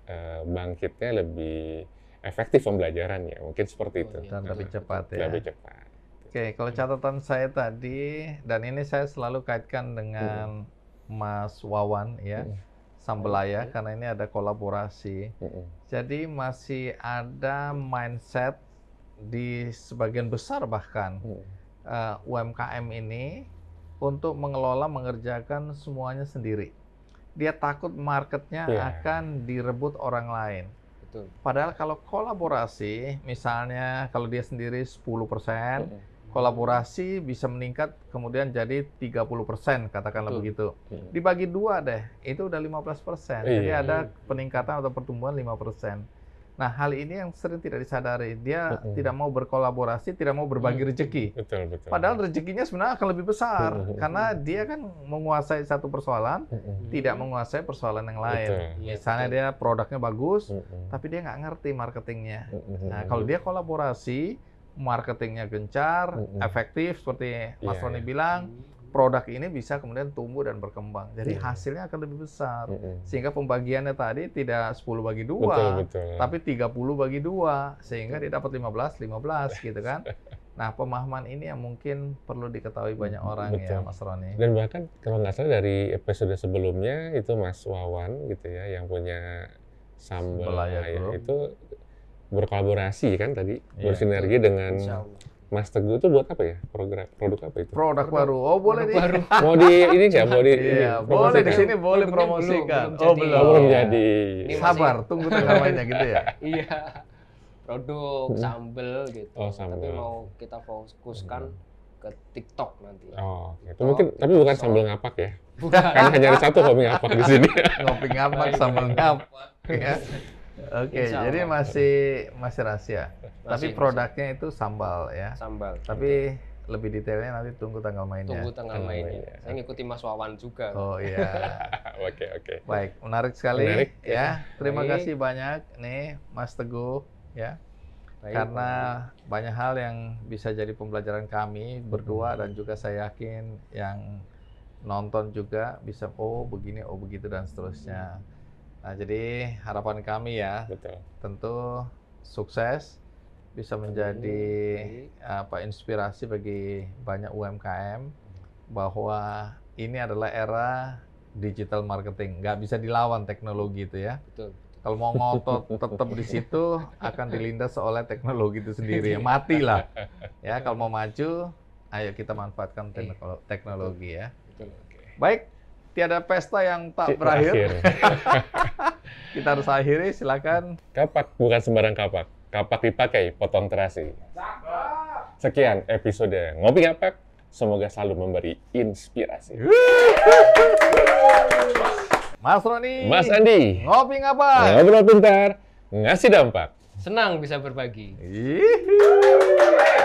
bangkitnya lebih efektif pembelajarannya. Mungkin seperti itu. Dan lebih cepat ya. Lebih cepat. Oke, kalau catatan saya tadi, dan ini saya selalu kaitkan dengan Mas Wawan ya, Sambelaya, karena ini ada kolaborasi. Jadi masih ada mindset di sebagian besar bahkan UMKM ini untuk mengelola, mengerjakan semuanya sendiri. Dia takut marketnya akan direbut orang lain. Betul. Padahal kalau kolaborasi, misalnya kalau dia sendiri 10%, kolaborasi bisa meningkat kemudian jadi 30%, katakanlah begitu. Dibagi 2 deh, itu udah 15%. Jadi ada peningkatan atau pertumbuhan 5%. Nah, hal ini yang sering tidak disadari. Dia tidak mau berkolaborasi, tidak mau berbagi rezeki. Betul. Padahal rezekinya sebenarnya akan lebih besar karena dia kan menguasai satu persoalan, tidak menguasai persoalan yang lain. Misalnya dia produknya bagus, tapi dia nggak ngerti marketingnya. Nah, kalau dia kolaborasi, marketingnya gencar, efektif seperti Mas Roni bilang, produk ini bisa kemudian tumbuh dan berkembang. Jadi hasilnya akan lebih besar. Sehingga pembagiannya tadi tidak 10 bagi 2, tapi 30 bagi 2. Sehingga dia dapat 15 gitu kan. Nah, pemahaman ini yang mungkin perlu diketahui banyak orang ya, Mas Roni. Dan bahkan kalau nggak salah dari episode sebelumnya itu Mas Wawan gitu ya, yang punya Sambelaya itu berkolaborasi kan tadi, bersinergi dengan Mas Teguh itu buat apa ya? Produk apa itu? Produk baru. Oh, boleh nih. Mau di ini nggak? Mau di boleh di sini boleh promosikan. Belum jadi. Sabar, tunggu tanggal mainnya gitu ya. Iya. Produk sambel gitu. Sambel. Tapi mau kita fokuskan ke TikTok nanti. Itu mungkin tapi bukan sambal ngapak ya. Bukan. Karena hanya ada satu kopi ngapak di sini. Ngopi ngapak, sambal ngapak ya. Oke, jadi masih rahasia. Tapi produknya itu sambal ya. Sambal. Tapi lebih detailnya nanti tunggu tanggal mainnya. Tunggu tanggal mainnya. Saya ngikuti Mas Wawan juga. Oh iya. Oke. Baik, menarik sekali. Menarik, ya. Terima kasih banyak nih Mas Teguh ya. Karena banyak hal yang bisa jadi pembelajaran kami berdua dan juga saya yakin yang nonton juga bisa begini, begitu dan seterusnya. Nah, jadi harapan kami ya, tentu sukses, bisa menjadi inspirasi bagi banyak UMKM bahwa ini adalah era digital marketing, nggak bisa dilawan teknologi itu ya. Betul. Kalau mau ngotot tetap di situ akan dilindas oleh teknologi itu sendiri, ya matilah. Ya kalau mau maju, ayo kita manfaatkan teknologi ya. Betul. Baik, tiada pesta yang tak berakhir. Kita harus akhiri, silakan. Kapak bukan sembarang kapak. Kapak dipakai, potong terasi. Sekian episode Ngopi Kapak. Semoga selalu memberi inspirasi. Mas Roni, Mas Andi, ngopi ngapa? ngobrol pintar, ngasih dampak. Senang bisa berbagi. Ih.